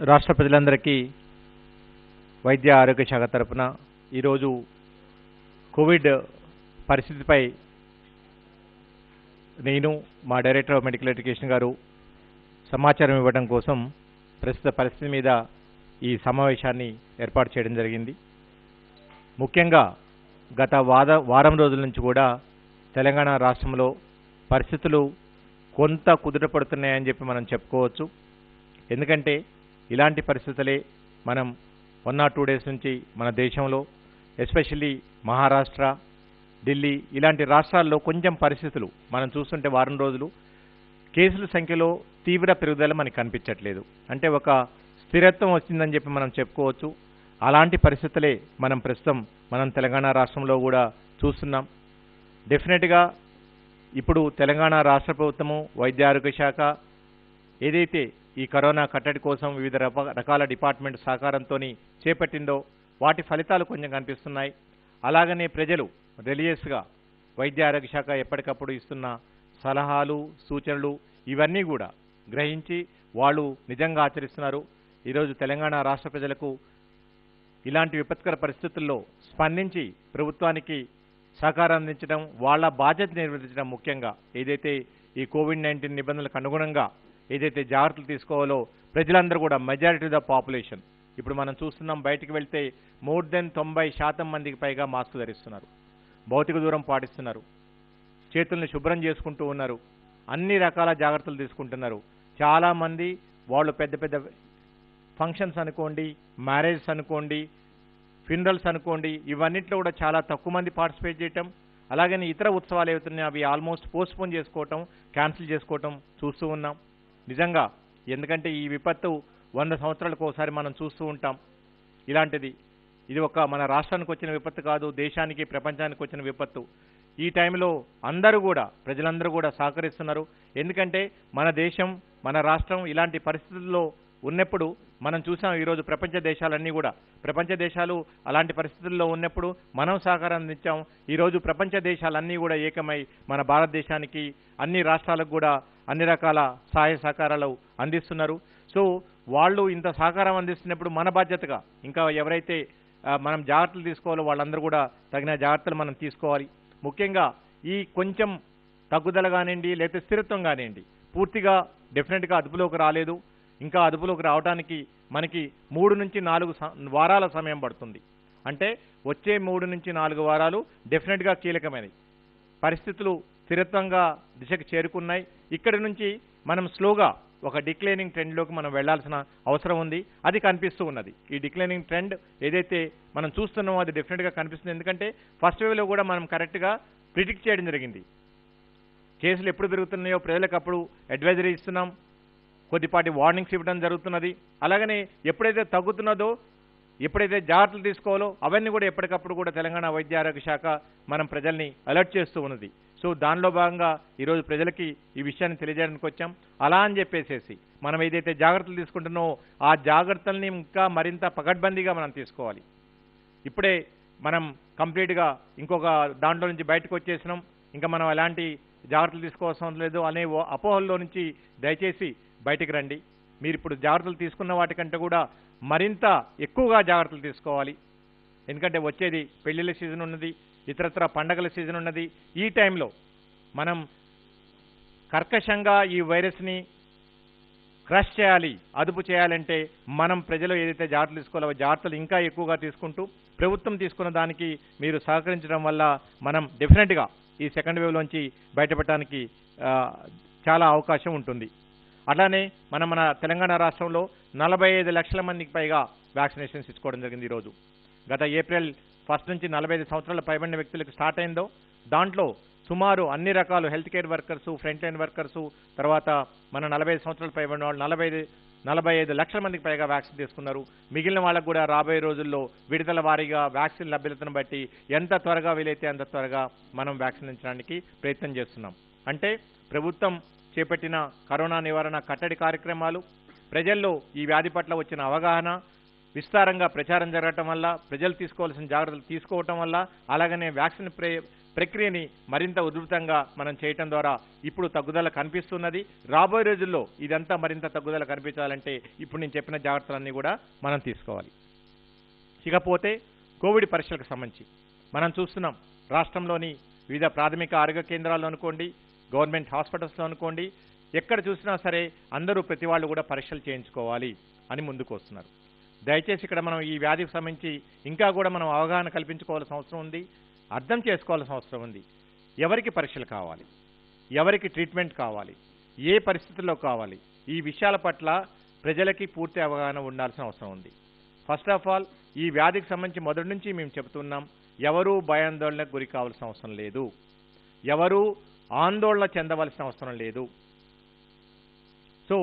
రాష్ట్ర ప్రజలందరికీ వైద్య ఆరోగ్య శాఖ తరపున ఈరోజు కోవిడ్ పరిస్థితిపై నేను మా డైరెక్టర్ ఆఫ్ మెడికల్ ఎడ్యుకేషన్ గారు సమాచారం ఇవ్వడం కోసం ప్రస్తుత పరిస్థితి మీద ఈ సమావేశాన్ని ఏర్పాటు చేయడం జరిగింది. ముఖ్యంగా గత వారం రోజుల నుంచి కూడా తెలంగాణ రాష్ట్రంలో పరిస్థితులు కొంత కుదుటపడుతున్నాయని చెప్పి మనం చెప్పుకోవచ్చు. ఎందుకంటే ఇలాంటి పరిస్థితులే మనం 1 or 2 days నుంచి మన దేశంలో ఎస్పెషల్లీ మహారాష్ట్ర, ఢిల్లీ ఇలాంటి రాష్ట్రాల్లో కొంచెం పరిస్థితులు మనం చూస్తుంటే వారం రోజులు కేసుల సంఖ్యలో తీవ్ర పెరుగుదల మనకు కనిపించట్లేదు. అంటే ఒక స్థిరత్వం వచ్చిందని చెప్పి మనం చెప్పుకోవచ్చు. అలాంటి పరిస్థితులే మనం తెలంగాణ రాష్ట్రంలో కూడా చూస్తున్నాం. డెఫినెట్గా ఇప్పుడు తెలంగాణ రాష్ట్ర ప్రభుత్వము వైద్య ఆరోగ్య శాఖ ఏదైతే ఈ కరోనా కట్టడి కోసం వివిధ రకాల డిపార్ట్మెంట్ సహకారంతో చేపట్టిందో వాటి ఫలితాలు కొంచెం కనిపిస్తున్నాయి. అలాగనే ప్రజలు రిలీజియస్గా వైద్య ఆరోగ్య శాఖ ఎప్పటికప్పుడు ఇస్తున్న సలహాలు, సూచనలు ఇవన్నీ కూడా గ్రహించి వాళ్ళు నిజంగా ఆచరిస్తున్నారు. ఈరోజు తెలంగాణ రాష్ట్ర ప్రజలకు ఇలాంటి విపత్కర పరిస్థితుల్లో స్పందించి ప్రభుత్వానికి సహకారం అందించడం, వాళ్ళ బాధ్యత నిర్వర్తించడం, ముఖ్యంగా ఏదైతే ఈ కోవిడ్-19 నిబంధనలకు అనుగుణంగా ఏదైతే జాగ్రత్తలు తీసుకోవాలో ప్రజలందరూ కూడా మెజారిటీ ఆఫ్ ద పాపులేషన్ ఇప్పుడు మనం చూస్తున్నాం. బయటికి వెళ్తే మోర్ దెన్ 90% మందికి పైగా మాస్క్ ధరిస్తున్నారు, భౌతిక దూరం పాటిస్తున్నారు, చేతుల్ని శుభ్రం చేసుకుంటూ ఉన్నారు, అన్ని రకాల జాగ్రత్తలు తీసుకుంటున్నారు. చాలామంది వాళ్ళు పెద్ద పెద్ద ఫంక్షన్స్ అనుకోండి, మ్యారేజెస్ అనుకోండి, ఫ్యూనరల్స్ అనుకోండి, ఇవన్నిట్లో కూడా చాలా తక్కువ మంది పార్టిసిపేట్ చేయటం, అలాగని ఇతర ఉత్సవాలు ఏవైతున్నాయో అవి ఆల్మోస్ట్ పోస్ట్పోన్ చేసుకోవటం, క్యాన్సిల్ చేసుకోవటం చూస్తూ ఉన్నాం. నిజంగా ఎందుకంటే ఈ విపత్తు 100 సంవత్సరాలకు ఒకసారి మనం చూస్తూ ఉంటాం. ఇలాంటిది ఇది ఒక మన రాష్ట్రానికి వచ్చిన విపత్తు కాదు, దేశానికి ప్రపంచానికి వచ్చిన విపత్తు. ఈ టైంలో ప్రజలందరూ కూడా సహకరిస్తున్నారు. ఎందుకంటే మన దేశం, మన రాష్ట్రం ఇలాంటి పరిస్థితుల్లో ఉన్నప్పుడు మనం చూసాం. ఈరోజు ప్రపంచ దేశాలు అలాంటి పరిస్థితుల్లో ఉన్నప్పుడు మనం సహకారం అందించాం. ఈరోజు ప్రపంచ దేశాలన్నీ కూడా ఏకమై మన భారతదేశానికి, అన్ని రాష్ట్రాలకు కూడా అన్ని రకాల సహాయ సహకారాలు అందిస్తున్నారు. సో వాళ్ళు ఇంత సహకారం అందిస్తున్నప్పుడు మన బాధ్యతగా ఇంకా ఎవరైతే మనం జాగ్రత్తలు తీసుకోవాలో వాళ్ళందరూ కూడా తగిన జాగ్రత్తలు మనం తీసుకోవాలి. ముఖ్యంగా ఈ కొంచెం తగ్గుదల కానివ్వండి, లేకపోతే స్థిరత్వం కానివ్వండి, పూర్తిగా డెఫినెట్గా అదుపులోకి రాలేదు. ఇంకా అదుపులోకి రావడానికి మనకి 3 నుంచి 4 వారాల సమయం పడుతుంది. అంటే వచ్చే 3 నుంచి 4 వారాలు డెఫినెట్గా కీలకమైనవి. పరిస్థితులు స్థిరత్వంగా దిశకు చేరుకున్నాయి. ఇక్కడి నుంచి మనం స్లోగా ఒక డిక్లైనింగ్ ట్రెండ్లోకి మనం వెళ్లాల్సిన అవసరం ఉంది. అది కనిపిస్తూ ఉన్నది. ఈ డిక్లైనింగ్ ట్రెండ్ ఏదైతే మనం చూస్తున్నామో అది డెఫినెట్గా కనిపిస్తుంది. ఎందుకంటే ఫస్ట్ వేవ్లో కూడా మనం కరెక్ట్గా ప్రిడిక్ట్ చేయడం జరిగింది. కేసులు ఎప్పుడు పెరుగుతున్నాయో ప్రజలకు అప్పుడు అడ్వైజరీ ఇస్తున్నాం, కొద్దిపాటి వార్నింగ్స్ ఇవ్వడం జరుగుతున్నది. అలాగనే ఎప్పుడైతే తగ్గుతున్నదో, ఎప్పుడైతే జాగ్రత్తలు తీసుకోవాలో అవన్నీ కూడా ఎప్పటికప్పుడు కూడా తెలంగాణ వైద్య ఆరోగ్య శాఖ మనం ప్రజల్ని అలర్ట్ చేస్తూ ఉన్నది. సో దానిలో భాగంగా ఈరోజు ప్రజలకి ఈ విషయాన్ని తెలియజేయడానికి వచ్చాం. అలా అని చెప్పేసేసి మనం ఏదైతే జాగ్రత్తలు తీసుకుంటున్నామో ఆ జాగ్రత్తల్ని ఇంకా మరింత పకడ్బందీగా మనం తీసుకోవాలి. ఇప్పుడే మనం కంప్లీట్గా ఇంకొక దాంట్లో నుంచి బయటకు వచ్చేసినాం, ఇంకా మనం ఎలాంటి జాగ్రత్తలు తీసుకోవాల్సిన లేదు అనే అపోహల్లో నుంచి దయచేసి బయటికి రండి. మీరు ఇప్పుడు జాగ్రత్తలు తీసుకున్న వాటికంటే కూడా మరింత ఎక్కువగా జాగ్రత్తలు తీసుకోవాలి. ఎందుకంటే వచ్చేది పెళ్లిళ్ళ సీజన్ ఉన్నది, ఇతరత్ర పండగల సీజన్ ఉన్నది. ఈ టైంలో మనం కర్కశంగా ఈ వైరస్ని క్రష్ చేయాలి, అదుపు చేయాలంటే మనం ప్రజలు ఏదైతే జాగ్రత్తలు తీసుకోవాలో జాగ్రత్తలు ఇంకా ఎక్కువగా తీసుకుంటూ ప్రభుత్వం తీసుకున్న దానికి మీరు సహకరించడం వల్ల మనం డెఫినెట్గా ఈ సెకండ్ వేవ్లోంచి బయటపడటానికి చాలా అవకాశం ఉంటుంది. అట్లానే మన తెలంగాణ రాష్ట్రంలో 45 లక్షల మందికి పైగా వ్యాక్సినేషన్స్ ఇచ్చుకోవడం జరిగింది. ఈరోజు గత April 1 నుంచి 45 సంవత్సరాల పైబడిన వ్యక్తులకు స్టార్ట్ అయిందో దాంట్లో సుమారు అన్ని రకాలు health care workers, front line workers, తర్వాత మన 45 సంవత్సరాలు పైబడిన వాళ్ళు 45 లక్షల మందికి పైగా వ్యాక్సిన్ తీసుకున్నారు. మిగిలిన వాళ్ళకు కూడా రాబోయే రోజుల్లో విడతల వారీగా వ్యాక్సిన్ లభ్యతను బట్టి ఎంత త్వరగా వీలైతే అంత త్వరగా మనం వ్యాక్సిన్ ఇచ్చడానికి ప్రయత్నం చేస్తున్నాం. అంటే ప్రభుత్వం చేపట్టిన కరోనా నివారణ కట్టడి కార్యక్రమాలు, ప్రజల్లో ఈ వ్యాధి పట్ల వచ్చిన అవగాహన, విస్తారంగా ప్రచారం జరగటం వల్ల, ప్రజలు తీసుకోవాల్సిన జాగ్రత్తలు తీసుకోవటం వల్ల, అలాగనే వ్యాక్సిన్ ప్రక్రియని మరింత ఉధృతంగా మనం చేయటం ద్వారా ఇప్పుడు తగ్గుదల కనిపిస్తున్నది. రాబోయే రోజుల్లో ఇదంతా మరింత తగ్గుదల కనిపించాలంటే ఇప్పుడు నేను చెప్పిన జాగ్రత్తలన్నీ కూడా మనం తీసుకోవాలి. ఇకపోతే కోవిడ్ పరీక్షలకు సంబంధించి మనం చూస్తున్నాం, రాష్ట్రంలోని వివిధ ప్రాథమిక ఆరోగ్య కేంద్రాల్లో అనుకోండి, గవర్నమెంట్ హాస్పిటల్స్లో అనుకోండి, ఎక్కడ చూసినా సరే అందరూ ప్రతి వాళ్ళు కూడా పరీక్షలు చేయించుకోవాలి అని ముందుకు వస్తున్నారు. దయచేసి ఇక్కడ మనం ఈ వ్యాధికి సంబంధించి ఇంకా కూడా మనం అవగాహన కల్పించుకోవాల్సిన అవసరం ఉంది, అర్థం చేసుకోవాల్సిన అవసరం ఉంది. ఎవరికి పరీక్షలు కావాలి, ఎవరికి ట్రీట్మెంట్ కావాలి, ఏ పరిస్థితుల్లో కావాలి, ఈ విషయాల పట్ల ప్రజలకి పూర్తి అవగాహన ఉండాల్సిన అవసరం ఉంది. ఫస్ట్ ఆఫ్ ఆల్ ఈ వ్యాధికి సంబంధించి మొదటి నుంచి మేము చెబుతున్నాం, ఎవరూ భయాందోళనకు గురి కావాల్సిన అవసరం లేదు, ఎవరూ ఆందోళన చెందవలసిన అవసరం లేదు. సో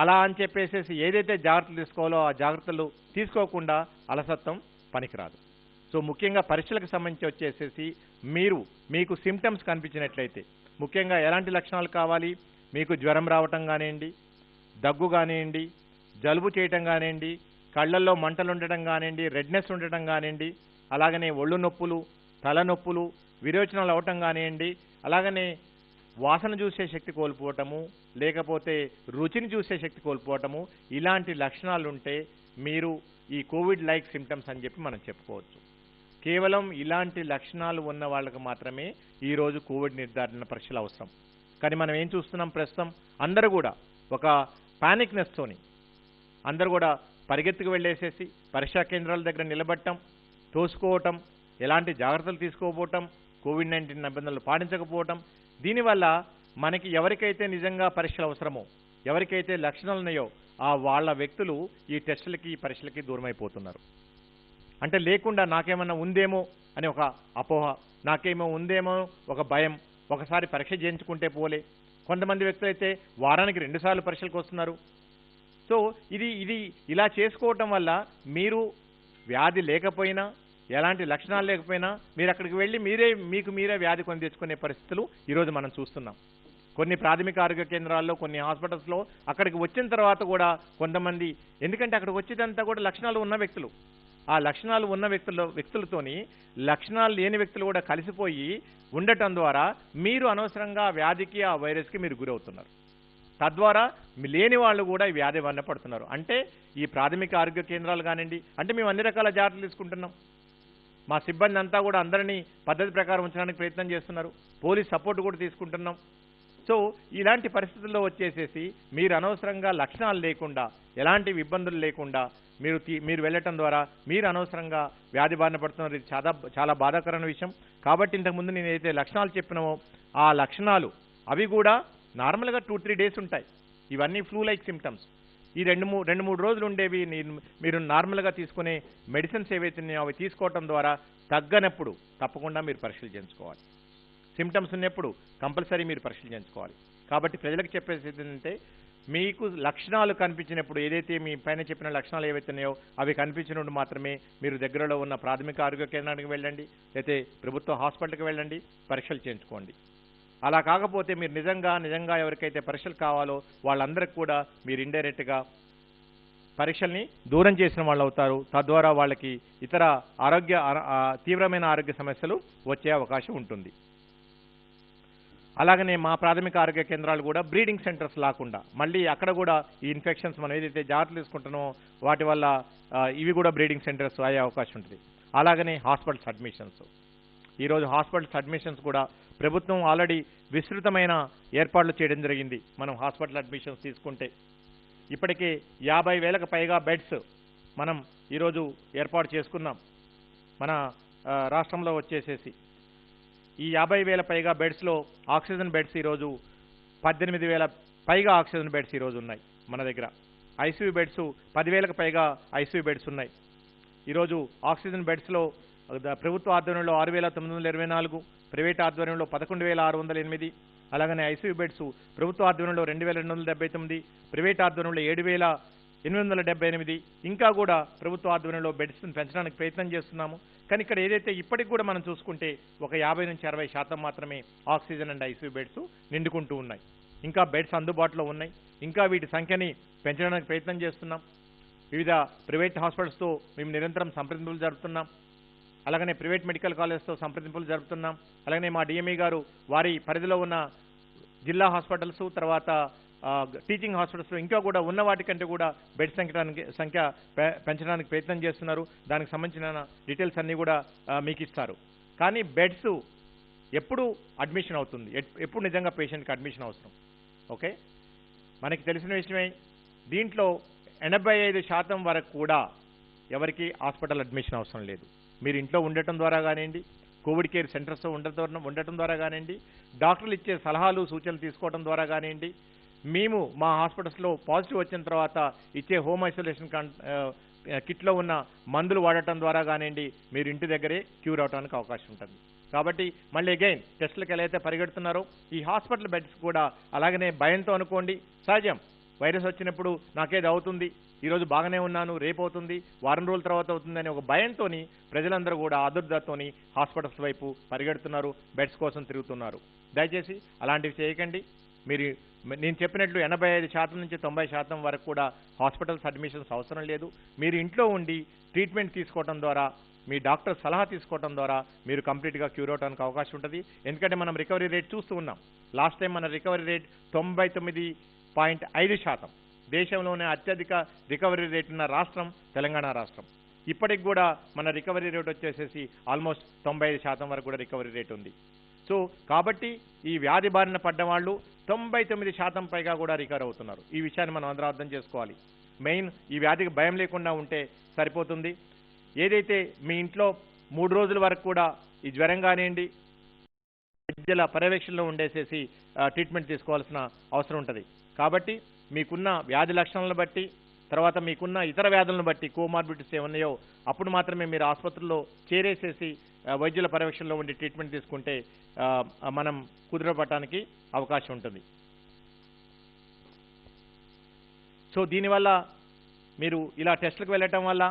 అలా అని చెప్పేసి ఏదైతే జాగ్రత్తలు తీసుకోవాలో ఆ జాగ్రత్తలు తీసుకోకుండా అలసత్వం పనికిరాదు. సో ముఖ్యంగా పరీక్షలకు సంబంధించి వచ్చేసేసి మీకు సిమ్టమ్స్ కనిపించినట్లయితే ముఖ్యంగా ఎలాంటి లక్షణాలు కావాలి, మీకు జ్వరం రావటం కానివ్వండి, దగ్గు కానివ్వండి, జలుబు చేయటం కానివ్వండి, కళ్ళల్లో మంటలు ఉండటం కానివ్వండి, రెడ్నెస్ ఉండటం కానివ్వండి, అలాగనే ఒళ్ళు నొప్పులు, తలనొప్పులు, విరోచనాలు అవటం కానివ్వండి, అలాగనే వాసన చూసే శక్తి కోల్పోవటము, లేకపోతే రుచిని చూసే శక్తి కోల్పోవటము, ఇలాంటి లక్షణాలు ఉంటే మీరు ఈ కోవిడ్ లైక్ సిమ్టమ్స్ అని చెప్పి మనం చెప్పుకోవచ్చు. కేవలం ఇలాంటి లక్షణాలు ఉన్న వాళ్ళకి మాత్రమే ఈరోజు కోవిడ్ నిర్ధారణ పరీక్షలు అవసరం. కానీ మనం ఏం చూస్తున్నాం, ప్రస్తుతం అందరూ కూడా ఒక పానిక్నెస్తోని అందరూ కూడా పరిగెత్తుకు వెళ్ళేసేసి పరీక్షా కేంద్రాల దగ్గర నిలబడటం, తోసుకోవటం, ఎలాంటి జాగ్రత్తలు తీసుకోకపోవటం, కోవిడ్-19 నిబంధనలు పాటించకపోవటం, దీనివల్ల మనకి ఎవరికైతే నిజంగా పరీక్షలు అవసరమో, ఎవరికైతే లక్షణాలు ఉన్నాయో ఆ వాళ్ళ వ్యక్తులు ఈ టెస్టులకి, ఈ పరీక్షలకి దూరమైపోతున్నారు. అంటే లేకుండా నాకేమన్నా ఉందేమో అని ఒక అపోహ, నాకేమో ఉందేమో ఒక భయం, ఒకసారి పరీక్ష చేయించుకుంటే పోలే. కొంతమంది వ్యక్తులు అయితే వారానికి 2 సార్లు పరీక్షలకు వస్తున్నారు. సో ఇది ఇలా చేసుకోవటం వల్ల మీరు వ్యాధి లేకపోయినా, ఎలాంటి లక్షణాలు లేకపోయినా మీరు అక్కడికి వెళ్ళి మీకు మీరే వ్యాధి కొని తెచ్చుకునే పరిస్థితులు ఈరోజు మనం చూస్తున్నాం. కొన్ని ప్రాథమిక ఆరోగ్య కేంద్రాల్లో, కొన్ని హాస్పిటల్స్లో అక్కడికి వచ్చిన తర్వాత కూడా కొంతమంది, ఎందుకంటే అక్కడికి వచ్చేదంతా కూడా లక్షణాలు ఉన్న వ్యక్తులు, ఆ లక్షణాలు ఉన్న వ్యక్తులతోని లక్షణాలు లేని వ్యక్తులు కూడా కలిసిపోయి ఉండటం ద్వారా మీరు అనవసరంగా వ్యాధికి, ఆ వైరస్కి మీరు గురవుతున్నారు. తద్వారా లేని వాళ్ళు కూడా ఈ వ్యాధి బారిన పడుతున్నారు. అంటే ఈ ప్రాథమిక ఆరోగ్య కేంద్రాలు కానివ్వండి, అంటే మేము అన్ని రకాల జాగ్రత్తలు తీసుకుంటున్నాం, మా సిబ్బంది అంతా కూడా అందరినీ పద్ధతి ప్రకారం ఉంచడానికి ప్రయత్నం చేస్తున్నారు, పోలీస్ సపోర్ట్ కూడా తీసుకుంటున్నాం. సో ఇలాంటి పరిస్థితుల్లో వచ్చేసేసి మీరు అనవసరంగా లక్షణాలు లేకుండా, ఎలాంటి ఇబ్బందులు లేకుండా మీరు వెళ్ళటం ద్వారా మీరు అనవసరంగా వ్యాధి బారిన పడుతున్నారు. ఇది చాలా బాధాకరమైన విషయం. కాబట్టి ఇంతకుముందు నేను ఏదైతే లక్షణాలు చెప్పినామో ఆ లక్షణాలు అవి కూడా నార్మల్గా 2-3 డేస్ ఉంటాయి. ఇవన్నీ ఫ్లూ లైక్ సిమ్టమ్స్. ఈ 2-3 రోజులు ఉండేవి మీరు నార్మల్గా తీసుకునే మెడిసిన్స్ ఏవైతే ఉన్నాయో అవి తీసుకోవటం ద్వారా తగ్గనప్పుడు తప్పకుండా మీరు పరీక్షలు చేయించుకోవాలి. సిమ్టమ్స్ ఉన్నప్పుడు కంపల్సరీ మీరు పరీక్షలు చేయించుకోవాలి. కాబట్టి ప్రజలకు చెప్పేది ఏంటంటే, మీకు లక్షణాలు కనిపించినప్పుడు, ఏదైతే మీ పైన చెప్పిన లక్షణాలు ఏవైతే ఉన్నాయో అవి కనిపించినప్పుడు మాత్రమే మీరు దగ్గరలో ఉన్న ప్రాథమిక ఆరోగ్య కేంద్రానికి వెళ్ళండి, అయితే ప్రభుత్వ హాస్పిటల్కి వెళ్ళండి, పరీక్షలు చేయించుకోండి. అలా కాకపోతే మీరు నిజంగా ఎవరికైతే పరీక్షలు కావాలో వాళ్ళందరికీ కూడా మీరు ఇండైరెక్ట్గా పరీక్షల్ని దూరం చేసిన వాళ్ళు అవుతారు. తద్వారా వాళ్ళకి ఇతర తీవ్రమైన ఆరోగ్య సమస్యలు వచ్చే అవకాశం ఉంటుంది. అలాగనే మా ప్రాథమిక ఆరోగ్య కేంద్రాలు కూడా బ్రీడింగ్ సెంటర్స్ లాకుండా మళ్ళీ అక్కడ కూడా ఈ ఇన్ఫెక్షన్స్ మనం ఏదైతే జాగ్రత్తలు తీసుకుంటున్నామో వాటి వల్ల ఇవి కూడా బ్రీడింగ్ సెంటర్స్ అయ్యే అవకాశం ఉంటుంది. అలాగనే హాస్పిటల్స్ అడ్మిషన్స్, ఈరోజు హాస్పిటల్స్ అడ్మిషన్స్ కూడా ప్రభుత్వం ఆల్రెడీ విస్తృతమైన ఏర్పాట్లు చేయడం జరిగింది. మనం హాస్పిటల్ అడ్మిషన్స్ తీసుకుంటే ఇప్పటికే 50,000కు పైగా బెడ్స్ మనం ఈరోజు ఏర్పాటు చేసుకున్నాం. మన రాష్ట్రంలో వచ్చేసేసి ఈ 50,000 పైగా బెడ్స్లో ఆక్సిజన్ బెడ్స్ ఈరోజు 18,000 పైగా ఆక్సిజన్ బెడ్స్ ఈరోజు ఉన్నాయి మన దగ్గర. ఐసీయూ బెడ్స్ 10,000కు పైగా ఐసీయూ బెడ్స్ ఉన్నాయి. ఈరోజు ఆక్సిజన్ బెడ్స్లో ప్రభుత్వ ఆధ్వర్యంలో 6,924, ప్రైవేట్ ఆధ్వర్యంలో 11,608, అలాగనే ఐసీయూ బెడ్స్ ప్రభుత్వ ఆధ్వర్యంలో 2,279, ప్రైవేట్ ఆధ్వర్యంలో 7,878, ఇంకా కూడా ప్రభుత్వ ఆధ్వర్యంలో బెడ్స్ని పెంచడానికి ప్రయత్నం చేస్తున్నాము. కానీ ఇక్కడ ఏదైతే ఇప్పటికి కూడా మనం చూసుకుంటే ఒక 50-60% మాత్రమే ఆక్సిజన్ అండ్ ఐసీయూ బెడ్స్ నిండుకుంటూ ఉన్నాయి. ఇంకా బెడ్స్ అందుబాటులో ఉన్నాయి. ఇంకా వీటి సంఖ్యని పెంచడానికి ప్రయత్నం చేస్తున్నాం. వివిధ ప్రైవేట్ హాస్పిటల్స్తో మేము నిరంతరం సంప్రదింపులు జరుపుతున్నాం. అలాగనే ప్రైవేట్ మెడికల్ కాలేజ్తో సంప్రదింపులు జరుపుతున్నాం. అలాగనే మా డిఎంఈ గారు వారి పరిధిలో ఉన్న జిల్లా హాస్పిటల్స్, తర్వాత టీచింగ్ హాస్పిటల్స్లో ఇంకా కూడా ఉన్న వాటికంటే కూడా బెడ్ సంఖ్య పెంచడానికి ప్రయత్నం చేస్తున్నారు. దానికి సంబంధించిన డీటెయిల్స్ అన్నీ కూడా మీకు ఇస్తారు. కానీ బెడ్స్ ఎప్పుడు అడ్మిషన్ అవుతుంది, ఎప్పుడు నిజంగా పేషెంట్కి అడ్మిషన్ అవసరం? ఓకే, మనకి తెలిసిన విషయమే, దీంట్లో 85% వరకు కూడా ఎవరికి హాస్పిటల్ అడ్మిషన్ అవసరం లేదు. మీరు ఇంట్లో ఉండటం ద్వారా కానివ్వండి, కోవిడ్ కేర్ సెంటర్స్ ఉండటం ద్వారా కానివ్వండి, డాక్టర్లు ఇచ్చే సలహాలు సూచనలు తీసుకోవడం ద్వారా కానివ్వండి, మేము మా హాస్పిటల్స్లో పాజిటివ్ వచ్చిన తర్వాత ఇచ్చే హోమ్ ఐసోలేషన్ కిట్లో ఉన్న మందులు వాడటం ద్వారా కానివ్వండి, మీరు ఇంటి దగ్గరే క్యూర్ అవడానికి అవకాశం ఉంటుంది. కాబట్టి మళ్ళీ అగైన్ టెస్టులకు ఎలా అయితే పరిగెడుతున్నారో ఈ హాస్పిటల్ బెడ్స్ కూడా అలాగనే భయంతో అనుకోండి. సహజం, వైరస్ వచ్చినప్పుడు నాకేది అవుతుంది, ఈరోజు బాగానే ఉన్నాను, రేపు అవుతుంది, వారం రోజుల తర్వాత అవుతుంది అనే ఒక భయంతో ప్రజలందరూ కూడా ఆదుర్దాతోని హాస్పిటల్స్ వైపు పరిగెడుతున్నారు, బెడ్స్ కోసం తిరుగుతున్నారు. దయచేసి అలాంటివి చేయకండి. మీరు నేను చెప్పినట్లు 85% నుంచి 90% వరకు కూడా హాస్పిటల్స్ అడ్మిషన్స్ అవసరం లేదు. మీరు ఇంట్లో ఉండి ట్రీట్మెంట్ తీసుకోవడం ద్వారా, మీ డాక్టర్ సలహా తీసుకోవడం ద్వారా మీరు కంప్లీట్గా క్యూర్ అవడానికి అవకాశం ఉంటుంది. ఎందుకంటే మనం రికవరీ రేట్ చూస్తూ ఉన్నాం. లాస్ట్ టైం మన రికవరీ రేట్ 99.5%. దేశంలోనే అత్యధిక రికవరీ రేట్ ఉన్న రాష్ట్రం తెలంగాణ రాష్ట్రం. ఇప్పటికి కూడా మన రికవరీ రేట్ వచ్చేసేసి ఆల్మోస్ట్ 95% వరకు కూడా రికవరీ రేట్ ఉంది. సో కాబట్టి ఈ వ్యాధి బారిన పడ్డ వాళ్ళు 99% పైగా కూడా రికవర్ అవుతున్నారు. ఈ విషయాన్ని మనం అందరం అర్థం చేసుకోవాలి. మెయిన్ ఈ వ్యాధికి భయం లేకుండా ఉంటే సరిపోతుంది. ఏదైతే మీ ఇంట్లో 3 రోజుల వరకు కూడా ఈ జ్వరం కానివ్వండి, వైద్యుల పర్యవేక్షణలో ఉండేసేసి ట్రీట్మెంట్ తీసుకోవాల్సిన అవసరం ఉంటుంది. కాబట్టి మీకున్న వ్యాధి లక్షణాలను బట్టి, తర్వాత మీకున్న ఇతర వ్యాధులను బట్టి, కోమార్బిడిటీస్ ఏమన్నాయో అప్పుడు మాత్రమే మీరు ఆసుపత్రిలో చేరేసేసి వైద్యుల పర్యవేక్షణలో ఉండి ట్రీట్మెంట్ తీసుకుంటే మనం కుదురపడటానికి అవకాశం ఉంటుంది. సో దీనివల్ల మీరు ఇలా టెస్టులకు వెళ్ళటం వల్ల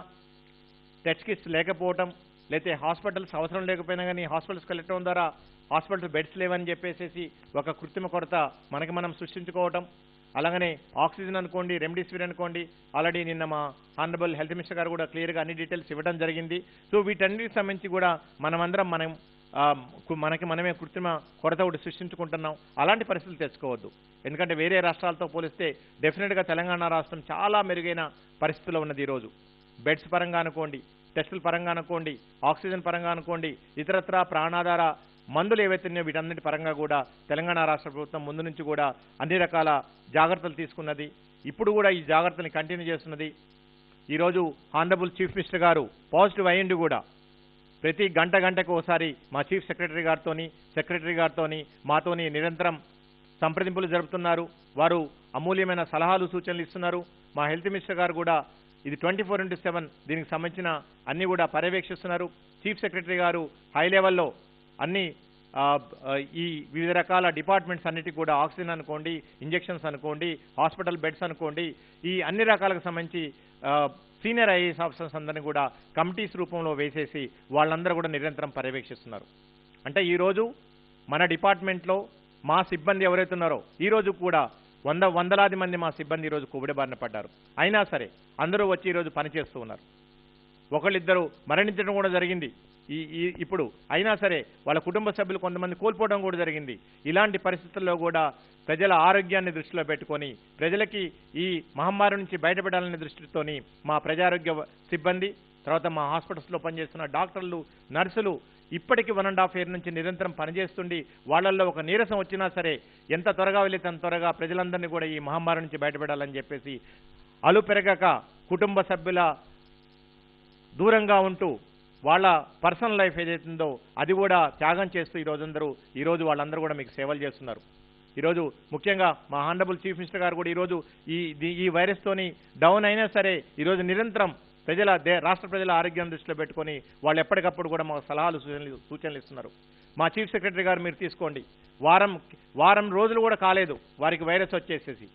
టెస్ట్ కిట్స్ లేకపోవటం, లేకపోతే హాస్పిటల్స్ అవసరం లేకపోయినా కానీ హాస్పిటల్స్కి వెళ్ళటం ద్వారా హాస్పిటల్ బెడ్స్ లేవని చెప్పేసి ఒక కృత్రిమ కొరత మనకి మనం సృష్టించుకోవటం, అలాగనే ఆక్సిజన్ అనుకోండి, రెమ్డెసివిర్ అనుకోండి, ఆల్రెడీ నిన్న మా హానరబుల్ హెల్త్ మినిస్టర్ గారు కూడా క్లియర్గా అన్ని డీటెయిల్స్ ఇవ్వడం జరిగింది. సో వీటన్నిటికి సంబంధించి కూడా మనమందరం మనకి మనమే కృత్రిమ కొరత ఒకటి సృష్టించుకుంటున్నాం. అలాంటి పరిస్థితులు తెచ్చుకోవద్దు. ఎందుకంటే వేరే రాష్ట్రాలతో పోలిస్తే డెఫినెట్గా తెలంగాణ రాష్ట్రం చాలా మెరుగైన పరిస్థితిలో ఉన్నది. ఈరోజు బెడ్స్ పరంగా అనుకోండి, టెస్టుల పరంగా అనుకోండి, ఆక్సిజన్ పరంగా అనుకోండి, ఇతరత్రా ప్రాణాధార మందులు ఏవైతున్నాయో వీటన్నిటి పరంగా కూడా తెలంగాణ రాష్ట్ర ప్రభుత్వం ముందు నుంచి కూడా అన్ని రకాల జాగ్రత్తలు తీసుకున్నది. ఇప్పుడు కూడా ఈ జాగ్రత్తని కంటిన్యూ చేస్తున్నది. ఈరోజు హానరబుల్ చీఫ్ మినిస్టర్ గారు పాజిటివ్ అయ్యింది కూడా ప్రతి గంటకు ఒకసారి మా చీఫ్ సెక్రటరీ గారితోని మాతోని నిరంతరం సంప్రదింపులు జరుపుతున్నారు. వారు అమూల్యమైన సలహాలు సూచనలు ఇస్తున్నారు. మా హెల్త్ మినిస్టర్ గారు కూడా ఇది 24/7 దీనికి సంబంధించిన అన్ని కూడా పర్యవేక్షిస్తున్నారు. చీఫ్ సెక్రటరీ గారు హై లెవెల్లో అన్ని ఈ వివిధ రకాల డిపార్ట్మెంట్స్ అన్నిటికీ కూడా ఆక్సిజన్ అనుకోండి, ఇంజెక్షన్స్ అనుకోండి, హాస్పిటల్ బెడ్స్ అనుకోండి, ఈ అన్ని రకాలకు సంబంధించి సీనియర్ ఐఏఎస్ ఆఫీసర్స్ అందరినీ కూడా కమిటీస్ రూపంలో వేసేసి వాళ్ళందరూ కూడా నిరంతరం పర్యవేక్షిస్తున్నారు. అంటే ఈరోజు మన డిపార్ట్మెంట్లో మా సిబ్బంది ఎవరైతే ఉన్నారో ఈరోజు కూడా వందలాది మంది మా సిబ్బంది ఈరోజు కోవిడ్ బారిన పడ్డారు. అయినా సరే అందరూ వచ్చి ఈరోజు పనిచేస్తూ ఉన్నారు. ఒకళ్ళిద్దరు మరణించడం కూడా జరిగింది ఇప్పుడు. అయినా సరే వాళ్ళ కుటుంబ సభ్యులు కొంతమంది కోల్పోవడం కూడా జరిగింది. ఇలాంటి పరిస్థితుల్లో కూడా ప్రజల ఆరోగ్యాన్ని దృష్టిలో పెట్టుకొని ప్రజలకి ఈ మహమ్మారి నుంచి బయటపడాలనే దృష్టితోని మా ప్రజారోగ్య సిబ్బంది, తర్వాత మా హాస్పిటల్స్లో పనిచేస్తున్న డాక్టర్లు, నర్సులు ఇప్పటికీ 1.5 year నుంచి నిరంతరం పనిచేస్తుండి వాళ్ళల్లో ఒక నీరసం వచ్చినా సరే ఎంత త్వరగా వెళ్ళితే అంత త్వరగా ప్రజలందరినీ కూడా ఈ మహమ్మారి నుంచి బయటపడాలని చెప్పేసి అలు పెరగక కుటుంబ సభ్యుల దూరంగా ఉంటూ వాళ్ళ పర్సనల్ లైఫ్ ఏదైతుందో అది కూడా త్యాగం చేస్తూ ఈరోజు వాళ్ళందరూ కూడా మీకు సేవలు చేస్తున్నారు. ఈరోజు ముఖ్యంగా మా హానరబుల్ చీఫ్ మినిస్టర్ గారు కూడా ఈరోజు ఈ వైరస్తోని డౌన్ అయినా సరే ఈరోజు నిరంతరం రాష్ట్ర ప్రజల ఆరోగ్యాన్ని దృష్టిలో పెట్టుకొని వాళ్ళు ఎప్పటికప్పుడు కూడా మాకు సలహాలు సూచనలు ఇస్తున్నారు. మా చీఫ్ సెక్రటరీ గారు మీరు తీసుకోండి, వారం రోజులు కూడా కాలేదు వారికి వైరస్ వచ్చేసేసి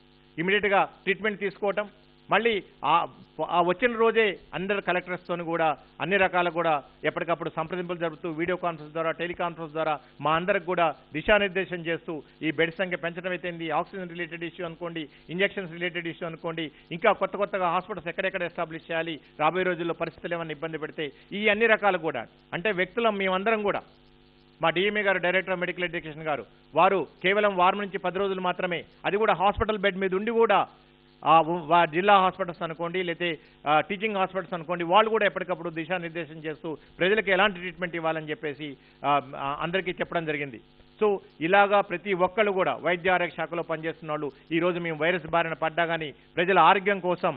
ఇమీడియట్గా ట్రీట్మెంట్ తీసుకోవటం, మళ్ళీ ఆ వచ్చిన రోజే అందరు కలెక్టర్స్తో కూడా అన్ని రకాల కూడా ఎప్పటికప్పుడు సంప్రదింపులు జరుపుతూ వీడియో కాన్ఫరెన్స్ ద్వారా టెలికాన్ఫరెన్స్ ద్వారా మా అందరికి కూడా దిశానిర్దేశం చేస్తూ ఈ బెడ్ సంఖ్య పెంచడం అయితేంది, ఆక్సిజన్ రిలేటెడ్ ఇష్యూ అనుకోండి, ఇంజెక్షన్స్ రిలేటెడ్ ఇష్యూ అనుకోండి, ఇంకా కొత్తగా హాస్పిటల్స్ ఎక్కడెక్కడ ఎస్టాబ్లిష్ చేయాలి, రాబోయే రోజుల్లో పరిస్థితులు ఏమైనా ఇబ్బంది పెడితే ఈ అన్ని రకాలు కూడా అంటే వ్యక్తులం మేమందరం కూడా మా డిఎంఏ గారు డైరెక్టర్ ఆఫ్ మెడికల్ ఎడ్యుకేషన్ గారు వారు కేవలం వారం నుంచి 10 రోజులు మాత్రమే, అది కూడా హాస్పిటల్ బెడ్ మీద ఉండి కూడా జిల్లా హాస్పిటల్స్ అనుకోండి లేకపోతే టీచింగ్ హాస్పిటల్స్ అనుకోండి వాళ్ళు కూడా ఎప్పటికప్పుడు దిశానిర్దేశం చేస్తూ ప్రజలకు ఎలాంటి ట్రీట్మెంట్ ఇవ్వాలని చెప్పేసి అందరికీ చెప్పడం జరిగింది. సో ఇలాగా ప్రతి ఒక్కళ్ళు కూడా వైద్య ఆరోగ్య శాఖలో పనిచేస్తున్న వాళ్ళు ఈరోజు మేము వైరస్ బారిన పడ్డా కానీ ప్రజల ఆరోగ్యం కోసం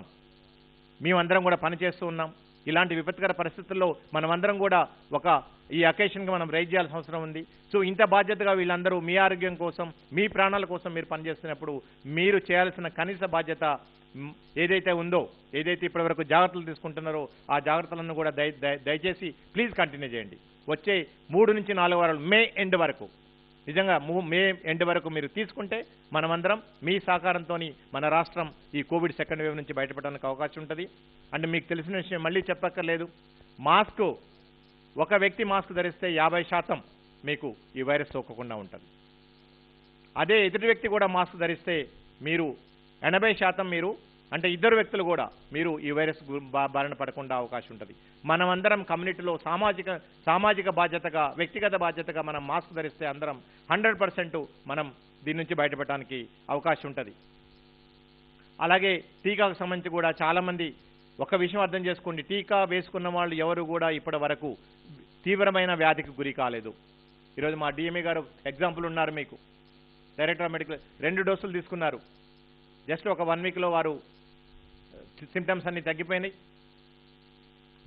మేమందరం కూడా పనిచేస్తూ ఉన్నాం. ఇలాంటి విపత్కర పరిస్థితుల్లో మనమందరం కూడా ఈ అకేషన్గా మనం రైజ్ చేయాల్సిన అవసరం ఉంది. సో ఇంత బాధ్యతగా వీళ్ళందరూ మీ ఆరోగ్యం కోసం మీ ప్రాణాల కోసం మీరు పనిచేస్తున్నప్పుడు మీరు చేయాల్సిన కనీస బాధ్యత ఏదైతే ఉందో, ఏదైతే ఇప్పటివరకు జాగ్రత్తలు తీసుకుంటున్నారో ఆ జాగ్రత్తలను కూడా దయచేసి ప్లీజ్ కంటిన్యూ చేయండి. వచ్చే 3 నుంచి 4 వారాలు మే ఎండ్ వరకు నిజంగా మే ఎండ్ వరకు మీరు తీసుకుంటే మనమందరం మీ సహకారంతో మన రాష్ట్రం ఈ కోవిడ్ సెకండ్ వేవ్ నుంచి బయటపడడానికి అవకాశం ఉంటుంది. అంటే మీకు తెలిసిన విషయం మళ్ళీ చెప్పక్కర్లేదు, మాస్క్ ఒక వ్యక్తి మాస్క్ ధరిస్తే 50% మీకు ఈ వైరస్ సోకకుండా ఉంటుంది. అదే ఎదుటి వ్యక్తి కూడా మాస్క్ ధరిస్తే మీరు 80% మీరు అంటే ఇద్దరు వ్యక్తులు కూడా మీరు ఈ వైరస్ బారిన పడకుండా అవకాశం ఉంటుంది. మనమందరం కమ్యూనిటీలో సామాజిక బాధ్యతగా వ్యక్తిగత బాధ్యతగా మనం మాస్క్ ధరిస్తే అందరం 100% మనం దీని నుంచి బయటపడడానికి అవకాశం ఉంటుంది. అలాగే టీకాకు సంబంధించి కూడా చాలామంది ఒక విషయం అర్థం చేసుకోండి, టీకా వేసుకున్న వాళ్ళు ఎవరు కూడా ఇప్పటి వరకు తీవ్రమైన వ్యాధికి గురి కాలేదు. ఈరోజు మా డిఎంఏ గారు ఎగ్జాంపుల్ ఉన్నారు, మీకు డైరెక్టర్ ఆఫ్ మెడికల్ 2 డోసులు తీసుకున్నారు, జస్ట్ ఒక 1 వీక్లో వారు సిమ్టమ్స్ అన్ని తగ్గిపోయినాయి,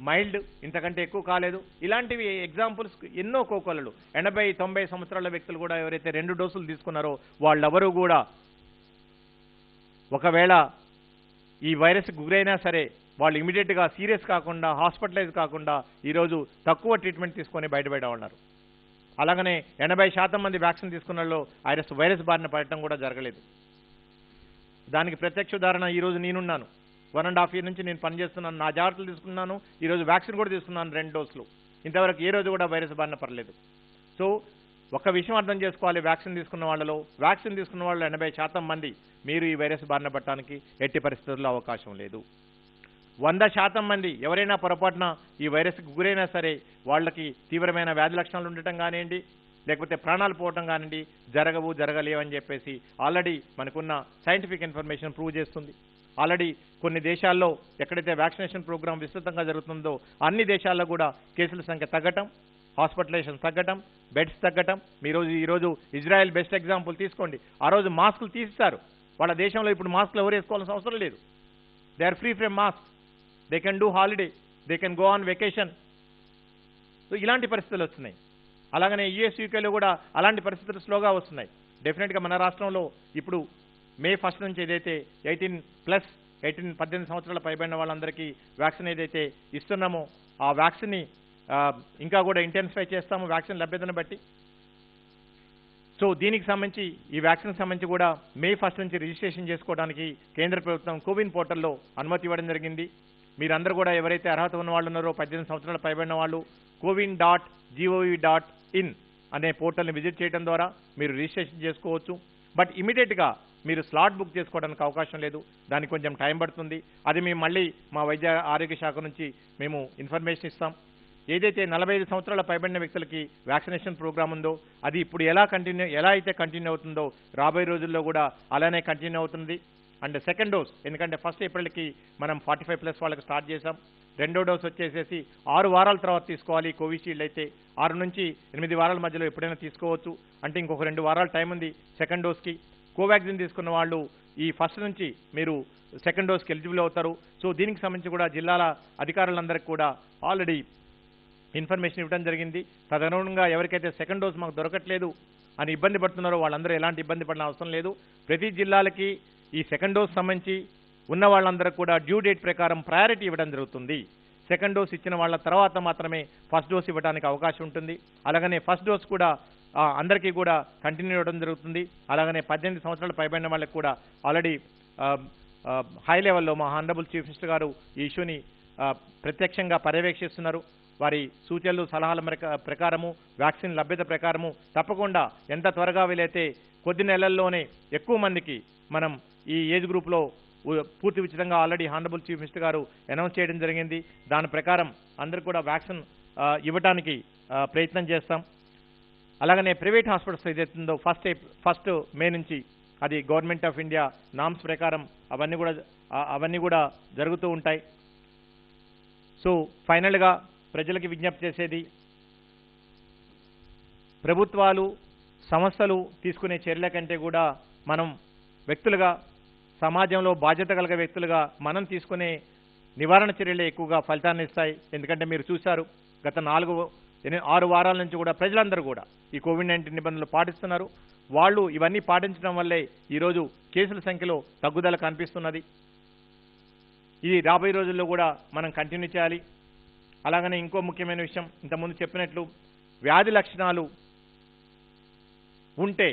మైల్డ్, ఇంతకంటే ఎక్కువ కాలేదు. ఇలాంటివి ఎగ్జాంపుల్స్ ఎన్నో కోకొలలు. 80-90 సంవత్సరాల వ్యక్తులు కూడా ఎవరైతే 2 డోసులు తీసుకున్నారో వాళ్ళెవరూ కూడా ఒకవేళ ఈ వైరస్ గురైనా సరే వాళ్ళు ఇమీడియట్గా సీరియస్ కాకుండా హాస్పిటలైజ్ కాకుండా ఈరోజు తక్కువ ట్రీట్మెంట్ తీసుకొని బయట ఉన్నారు. అలాగనే 80% మంది వ్యాక్సిన్ తీసుకున్న వాళ్ళు వైరస్ బారిన పడటం కూడా జరగలేదు. దానికి ప్రత్యక్ష ఉదాహరణ ఈరోజు నేనున్నాను. 1.5 year నుంచి నేను పనిచేస్తున్నాను, నా జాగ్రత్తలు తీసుకున్నాను, ఈరోజు వ్యాక్సిన్ కూడా తీసుకున్నాను 2 డోసులు. ఇంతవరకు ఏ రోజు కూడా వైరస్ బారిన పడలేదు. సో ఒక విషయం అర్థం చేసుకోవాలి, వ్యాక్సిన్ తీసుకున్న వాళ్ళు 80% మంది మీరు ఈ వైరస్ బారిన పడటానికి ఎట్టి పరిస్థితుల్లో అవకాశం లేదు. 100% మంది ఎవరైనా పొరపాటున ఈ వైరస్కి గురైనా సరే వాళ్ళకి తీవ్రమైన వ్యాధి లక్షణాలు ఉండటం కానివ్వండి లేకపోతే ప్రాణాలు పోవటం కానివ్వండి జరగలేవని చెప్పేసి ఆల్రెడీ మనకున్న సైంటిఫిక్ ఇన్ఫర్మేషన్ ప్రూవ్ చేస్తుంది. ఆల్రెడీ కొన్ని దేశాల్లో ఎక్కడైతే వ్యాక్సినేషన్ ప్రోగ్రాం విస్తృతంగా జరుగుతుందో అన్ని దేశాల్లో కూడా కేసుల సంఖ్య తగ్గటం, హాస్పిటలైజేషన్ తగ్గటం, బెడ్స్ తగ్గటం. ఈరోజు ఇజ్రాయెల్ బెస్ట్ ఎగ్జాంపుల్ తీసుకోండి. ఆ రోజు మాస్కులు తీస్తారు, వాళ్ళ దేశంలో ఇప్పుడు మాస్కులు ఎవరు వేసుకోవాల్సిన అవసరం లేదు. They are free from mask, they can do holiday, they can go on vacation. So ఇలాంటి పరిస్థితులు వస్తున్నాయి. అలాగనే యూఎస్ యూకేలో కూడా అలాంటి పరిస్థితులు స్లోగా వస్తున్నాయి. డెఫినెట్గా మన రాష్ట్రంలో ఇప్పుడు మే 1 నుంచి ఏదైతే 18 సంవత్సరాల పైబడిన వాళ్ళందరికీ వ్యాక్సిన్ ఏదైతే ఇస్తున్నామో ఆ వ్యాక్సిన్ని ఇంకా కూడా ఇంటెన్సిఫై చేస్తాము వ్యాక్సిన్ లభ్యతను బట్టి. సో దీనికి సంబంధించి ఈ వ్యాక్సిన్ సంబంధించి కూడా మే 1 నుంచి రిజిస్ట్రేషన్ చేసుకోవడానికి కేంద్ర ప్రభుత్వం కోవిన్ పోర్టల్లో అనుమతి ఇవ్వడం జరిగింది. మీరందరూ కూడా ఎవరైతే అర్హత ఉన్న వాళ్ళు ఉన్నారో 18 సంవత్సరాల పైబడిన వాళ్ళు cowin.gov.in అనే పోర్టల్ని విజిట్ చేయడం ద్వారా మీరు రిజిస్ట్రేషన్ చేసుకోవచ్చు. బట్ ఇమీడియట్గా మీరు స్లాట్ బుక్ చేసుకోవడానికి అవకాశం లేదు, దానికి కొంచెం టైం పడుతుంది. అది మేము మళ్ళీ మా వైద్య ఆరోగ్య శాఖ నుంచి మేము ఇన్ఫర్మేషన్ ఇస్తాం. ఏదైతే 45 సంవత్సరాల పైబడిన వ్యక్తులకి వ్యాక్సినేషన్ ప్రోగ్రామ్ ఉందో అది ఇప్పుడు ఎలా అయితే కంటిన్యూ అవుతుందో రాబోయే రోజుల్లో కూడా అలానే కంటిన్యూ అవుతుంది. అండ్ సెకండ్ డోస్, ఎందుకంటే 1 ఏప్రిల్కి మనం 45+ వాళ్ళకి స్టార్ట్ చేసాం. 2వ డోస్ వచ్చేసేసి 6 వారాల తర్వాత తీసుకోవాలి. కోవిషీల్డ్ అయితే 6 నుంచి 8 వారాల మధ్యలో ఎప్పుడైనా తీసుకోవచ్చు, అంటే ఇంకొక 2 వారాల టైం ఉంది సెకండ్ డోస్కి. కోవాక్సిన్ తీసుకున్న వాళ్ళు ఈ 1 నుంచి మీరు సెకండ్ డోస్కి ఎలిజిబుల్ అవుతారు. సో దీనికి సంబంధించి కూడా జిల్లాల అధికారులందరికీ కూడా ఆల్రెడీ ఇన్ఫర్మేషన్ ఇవ్వడం జరిగింది. తదనుగుణంగా ఎవరికైతే సెకండ్ డోస్ మాకు దొరకట్లేదు అని ఇబ్బంది పడుతున్నారో వాళ్ళందరూ ఎలాంటి ఇబ్బంది పడిన అవసరం లేదు. ప్రతి జిల్లాలకి ఈ సెకండ్ డోస్ సంబంధించి ఉన్న వాళ్ళందరూ కూడా డ్యూ డేట్ ప్రకారం ప్రయారిటీ ఇవ్వడం జరుగుతుంది. సెకండ్ డోస్ ఇచ్చిన వాళ్ళ తర్వాత మాత్రమే ఫస్ట్ డోస్ ఇవ్వడానికి అవకాశం ఉంటుంది. అలాగనే ఫస్ట్ డోస్ కూడా అందరికీ కూడా కంటిన్యూ ఇవ్వడం జరుగుతుంది. అలాగనే 18 సంవత్సరాలు పైబడిన వాళ్ళకి కూడా ఆల్రెడీ హై లెవెల్లో మా హానరబుల్ చీఫ్ మినిస్టర్ గారు ఈ ఇష్యూని ప్రత్యక్షంగా పర్యవేక్షిస్తున్నారు. వారి సూచనలు సలహాల ప్రకారము వ్యాక్సిన్ లభ్యత ప్రకారము తప్పకుండా ఎంత త్వరగా వీలైతే కొద్ది నెలల్లోనే ఎక్కువ మందికి మనం ఈ ఏజ్ గ్రూప్లో పూర్తి ఉచితంగా ఆల్రెడీ హానరబుల్ చీఫ్ మినిస్టర్ గారు అనౌన్స్ చేయడం జరిగింది. దాని ప్రకారం అందరూ కూడా వ్యాక్సిన్ ఇవ్వడానికి ప్రయత్నం చేస్తాం. అలాగనే ప్రైవేట్ హాస్పిటల్స్ ఏదైతుందో ఫస్ట్ మే నుంచి అది గవర్నమెంట్ ఆఫ్ ఇండియా నామ్స్ ప్రకారం అవన్నీ కూడా జరుగుతూ ఉంటాయి. సో ఫైనల్గా ప్రజలకి విజ్ఞప్తి చేసేది, ప్రభుత్వాలు సంస్థలు తీసుకునే చర్యల కంటే కూడా మనం వ్యక్తులుగా, సమాజంలో బాధ్యత కలిగే వ్యక్తులుగా మనం తీసుకునే నివారణ చర్యలే ఎక్కువగా ఫలితాన్ని ఇస్తాయి. ఎందుకంటే మీరు చూశారు, గత 6 వారాల నుంచి కూడా ప్రజలందరూ కూడా ఈ కోవిడ్-19 నిబంధనలు పాటిస్తున్నారు. వాళ్ళు ఇవన్నీ పాటించడం వల్లే ఈరోజు కేసుల సంఖ్యలో తగ్గుదల కనిపిస్తున్నది. ఇది రాబోయే రోజుల్లో కూడా మనం కంటిన్యూ చేయాలి. అలాగనే ఇంకో ముఖ్యమైన విషయం, ఇంతకుముందు చెప్పినట్లు వ్యాధి లక్షణాలు ఉంటే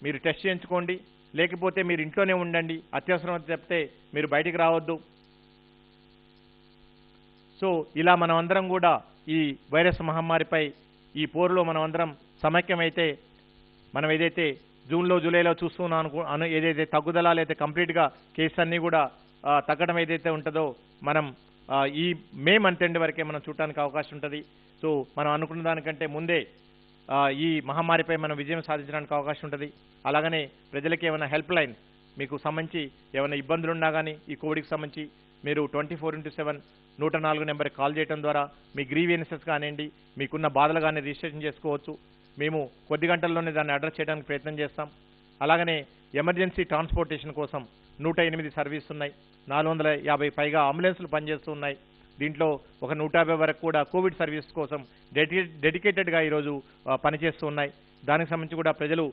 మీరు టెస్ట్ చేయించుకోండి, లేకపోతే మీరు ఇంట్లోనే ఉండండి. అత్యవసరం చెప్తే మీరు బయటికి రావద్దు. సో ఇలా మనం అందరం కూడా ఈ వైరస్ మహమ్మారిపై ఈ పోరులో మనం అందరం సమైక్యమైతే మనం ఏదైతే జూన్లో జూలైలో చూస్తున్నాం ఏదైతే తగ్గుదల లేదా కంప్లీట్గా కేసు అన్నీ కూడా తగ్గడం ఏదైతే ఉంటుందో మనం ఈ మే మంత్ ఎండ్ వరకే మనం చూడటానికి అవకాశం ఉంటుంది. సో మనం అనుకున్న దానికంటే ముందే ఈ మహమ్మారిపై మనం విజయం సాధించడానికి అవకాశం ఉంటుంది. అలాగనే ప్రజలకి ఏమైనా హెల్ప్ లైన్ మీకు సంబంధించి ఏమైనా ఇబ్బందులు ఉన్నా కానీ ఈ కోవిడ్కి సంబంధించి మీరు 24/7 104 నెంబర్కి కాల్ చేయడం ద్వారా మీ గ్రీవియన్సెస్ కానివ్వండి, మీకున్న బాధలు కానీ రిజిస్ట్రేషన్ చేసుకోవచ్చు. మేము కొద్ది గంటల్లోనే దాన్ని అడ్రస్ చేయడానికి ప్రయత్నం చేస్తాం. అలాగనే ఎమర్జెన్సీ ట్రాన్స్పోర్టేషన్ కోసం 108 సర్వీస్ ఉన్నాయి. 450 పైగా అంబులెన్స్లు పనిచేస్తూ ఉన్నాయి. దీంట్లో ఒక 150 వరకు కూడా కోవిడ్ సర్వీస్ కోసం డెడికేటెడ్గా ఈరోజు పనిచేస్తూ ఉన్నాయి. దానికి సంబంధించి కూడా ప్రజలు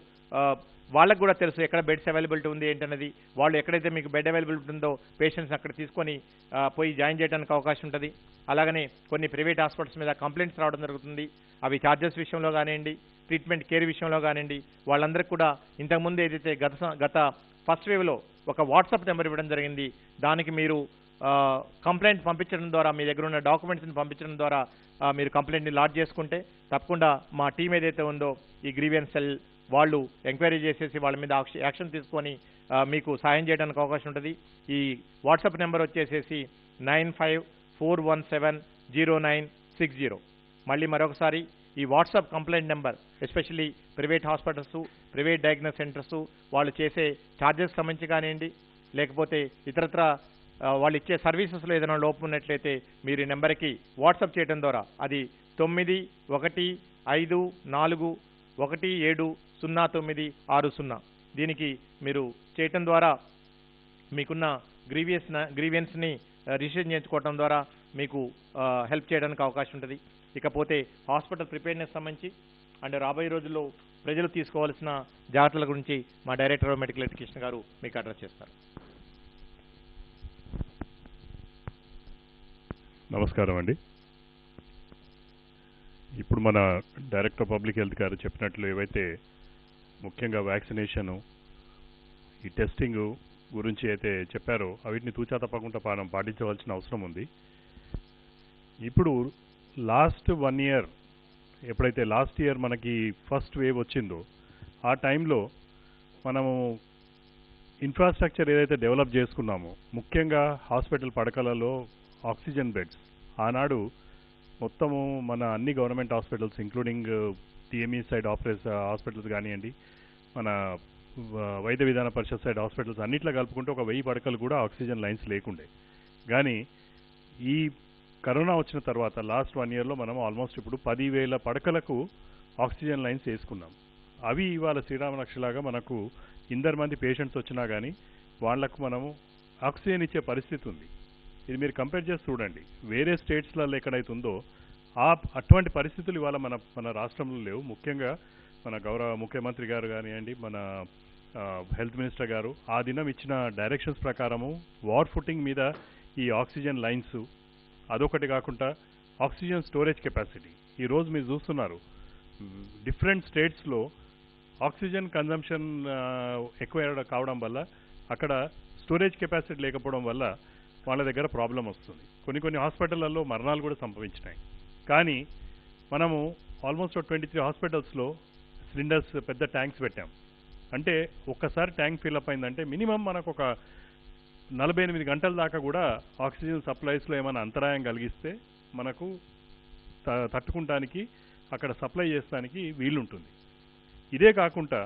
వాళ్ళకు కూడా తెలుసు ఎక్కడ బెడ్స్ అవైలబిలిటీ ఉంది ఏంటనేది. వాళ్ళు ఎక్కడైతే మీకు బెడ్ అవైలబిలిటీ ఉందో పేషెంట్స్ అక్కడ తీసుకొని పోయి జాయిన్ చేయడానికి అవకాశం ఉంటుంది. అలాగనే కొన్ని ప్రైవేట్ హాస్పిటల్స్ మీద కంప్లైంట్స్ రావడం జరుగుతుంది. అవి ఛార్జెస్ విషయంలో కానివ్వండి, ట్రీట్మెంట్ కేర్ విషయంలో కానివ్వండి, వాళ్ళందరికీ కూడా ఇంతకుముందు ఏదైతే గత ఫస్ట్ వేవ్లో ఒక వాట్సాప్ నెంబర్ ఇవ్వడం జరిగింది. దానికి మీరు కంప్లైంట్ పంపించడం ద్వారా, మీ దగ్గర ఉన్న డాక్యుమెంట్స్ని పంపించడం ద్వారా మీరు కంప్లైంట్ని లాడ్జ్ చేసుకుంటే తప్పకుండా మా టీం ఏదైతే ఉందో ఈ గ్రీవియన్స్ సెల్ వాళ్ళు ఎంక్వైరీ చేసేసి వాళ్ళ మీద యాక్షన్ తీసుకొని మీకు సాయం చేయడానికి అవకాశం ఉంటుంది. ఈ వాట్సాప్ నెంబర్ వచ్చేసేసి 9541700960. మళ్ళీ మరొకసారి ఈ WhatsApp complaint number, especially private hospitals, private diagnose centres వాళ్ళు చేసే ఛార్జెస్ సంబంధించి కానివ్వండి, లేకపోతే ఇతరత్ర వాళ్ళు ఇచ్చే సర్వీసెస్లో ఏదైనా లోపం ఉన్నట్లయితే మీరు ఈ నెంబర్కి వాట్సాప్ చేయడం ద్వారా అది 9154170960 దీనికి మీరు చేయటం ద్వారా మీకున్న గ్రీవియన్స్ని రిజిస్ట్రేషన్ చేయించుకోవడం ద్వారా మీకు హెల్ప్ చేయడానికి అవకాశం ఉంటుంది. ఇకపోతే హాస్పిటల్ ప్రిపేర్నెస్ సంబంధించి అండ్ రాబోయే రోజుల్లో ప్రజలు తీసుకోవాల్సిన జాగ్రత్తల గురించి మా డైరెక్టర్ ఆఫ్ మెడికల్ ఎడ్యుకేషన్ గారు మీకు అడ్రస్ చేస్తారు. నమస్కారం అండి. ఇప్పుడు మన డైరెక్టర్ ఆఫ్ పబ్లిక్ హెల్త్ గారు చెప్పినట్లు ఏవైతే ముఖ్యంగా వ్యాక్సినేషను, ఈ టెస్టింగ్ గురించి అయితే చెప్పారో అవిటిని తూచా తప్పకుండా మనం పాటించవలసిన అవసరం ఉంది. ఇప్పుడు లాస్ట్ 1 ఇయర్ ఎప్పుడైతే లాస్ట్ ఇయర్ మనకి ఫస్ట్ వేవ్ వచ్చిందో ఆ టైంలో మనము ఇన్ఫ్రాస్ట్రక్చర్ ఏదైతే డెవలప్ చేసుకున్నామో, ముఖ్యంగా హాస్పిటల్ పడకలలో ఆక్సిజన్ బెడ్స్, ఆనాడు మొత్తము మన అన్ని government hospitals including TME side hospitals కానివ్వండి, మన వైద్య విధాన పరిషత్ సైడ్ హాస్పిటల్స్ అన్నిట్లో కలుపుకుంటే ఒక 1000 పడకలు కూడా ఆక్సిజన్ లైన్స్ లేకుండే. కానీ ఈ కరోనా వచ్చిన తర్వాత లాస్ట్ 1 ఇయర్లో మనం ఆల్మోస్ట్ ఇప్పుడు 10,000 పడకలకు ఆక్సిజన్ లైన్స్ వేసుకున్నాం. అవి ఇవాళ శ్రీరామరక్షలాగా మనకు 100 మంది పేషెంట్స్ వచ్చినా కానీ వాళ్లకు మనము ఆక్సిజన్ ఇచ్చే పరిస్థితి ఉంది. ఇది మీరు కంపేర్ చేసి చూడండి, వేరే స్టేట్స్లలో ఎక్కడైతే ఉందో అటువంటి పరిస్థితులు ఇవాళ మన రాష్ట్రంలో లేవు. ముఖ్యంగా మన గౌరవ ముఖ్యమంత్రి గారు కానివ్వండి, మన హెల్త్ మినిస్టర్ గారు ఆ దినం ఇచ్చిన డైరెక్షన్స్ ప్రకారము వార్ ఫుటింగ్ మీద ఈ ఆక్సిజన్ లైన్స్, అదొకటి కాకుండా ఆక్సిజన్ స్టోరేజ్ కెపాసిటీ ఈరోజు మీరు చూస్తున్నారు డిఫరెంట్ స్టేట్స్లో ఆక్సిజన్ కన్జంప్షన్ ఎక్కువ కావడం వల్ల అక్కడ స్టోరేజ్ కెపాసిటీ లేకపోవడం వల్ల వాళ్ళ దగ్గర ప్రాబ్లం వస్తుంది. కొన్ని హాస్పిటళ్లలో మరణాలు కూడా సంభవించినాయి. కానీ మనము ఆల్మోస్ట్ 23 హాస్పిటల్స్లో సిలిండర్స్ పెద్ద ట్యాంక్స్ పెట్టాం. అంటే ఒక్కసారి ట్యాంక్ ఫిల్అప్ అయిందంటే మినిమం మనకు ఒక 48 గంటల దాకా కూడా ఆక్సిజన్ సప్లైస్లో ఏమైనా అంతరాయం కలిగిస్తే మనకు తట్టుకుంటానికి అక్కడ సప్లై చేస్తానికి వీలుంటుంది. ఇదే కాకుండా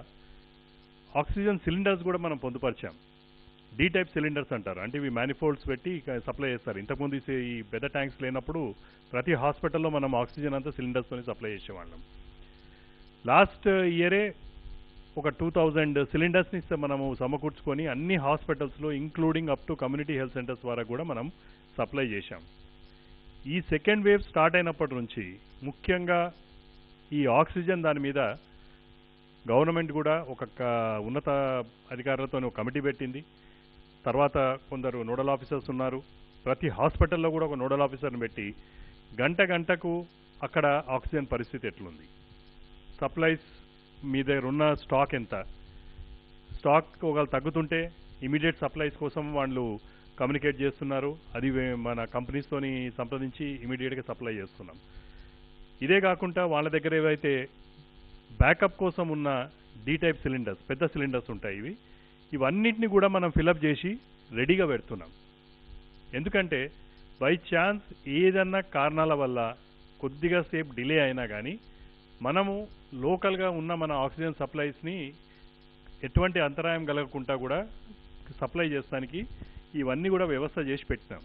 ఆక్సిజన్ సిలిండర్స్ కూడా మనం పొందుపరిచాం. డి టైప్ సిలిండర్స్ అంటారు. అంటే ఇవి మ్యానిఫోల్డ్స్ పెట్టి సప్లై చేస్తారు. ఇంతకుముందు ఈ పెద్ద ట్యాంక్స్ లేనప్పుడు ప్రతి హాస్పిటల్లో మనం ఆక్సిజన్ అంతా సిలిండర్స్తోనే సప్లై చేసేవాళ్ళం. లాస్ట్ ఇయరే ఒక 2000 సిలిండర్స్ని మనము సమకూర్చుకొని అన్ని హాస్పిటల్స్లో including up to community health centres వరకు కూడా మనం సప్లై చేశాం. ఈ సెకండ్ వేవ్ స్టార్ట్ అయినప్పటి నుంచి ముఖ్యంగా ఈ ఆక్సిజన్ దాని మీద గవర్నమెంట్ కూడా ఒక ఉన్నత అధికారులతో ఒక కమిటీ పెట్టింది. తర్వాత కొందరు నోడల్ ఆఫీసర్స్ ఉన్నారు. ప్రతి హాస్పిటల్లో కూడా ఒక నోడల్ ఆఫీసర్ని పెట్టి గంటకు అక్కడ ఆక్సిజన్ పరిస్థితి ఎట్లుంది, సప్లైస్ మీ దగ్గర ఉన్న స్టాక్ ఎంత, స్టాక్ ఒకవేళ తగ్గుతుంటే ఇమీడియట్ సప్లైస్ కోసం వాళ్ళు కమ్యూనికేట్ చేస్తున్నారు. అది మన కంపెనీస్తోని సంప్రదించి ఇమీడియట్గా సప్లై చేస్తున్నాం. ఇదే కాకుండా వాళ్ళ దగ్గర ఏవైతే బ్యాకప్ కోసం ఉన్న డి టైప్ సిలిండర్స్, పెద్ద సిలిండర్స్ ఉంటాయి, ఇవన్నిటిని కూడా మనం ఫిలప్ చేసి రెడీగా పెడుతున్నాం. ఎందుకంటే బై ఛాన్స్ ఏదన్నా కారణాల వల్ల కొద్దిగా సేపు డిలే అయినా కానీ మనము లోకల్గా ఉన్న మన ఆక్సిజన్ సప్లైస్ని ఎటువంటి అంతరాయం కలగకుండా కూడా సప్లై చేస్తానికి ఇవన్నీ కూడా వ్యవస్థ చేసి పెట్టినాం.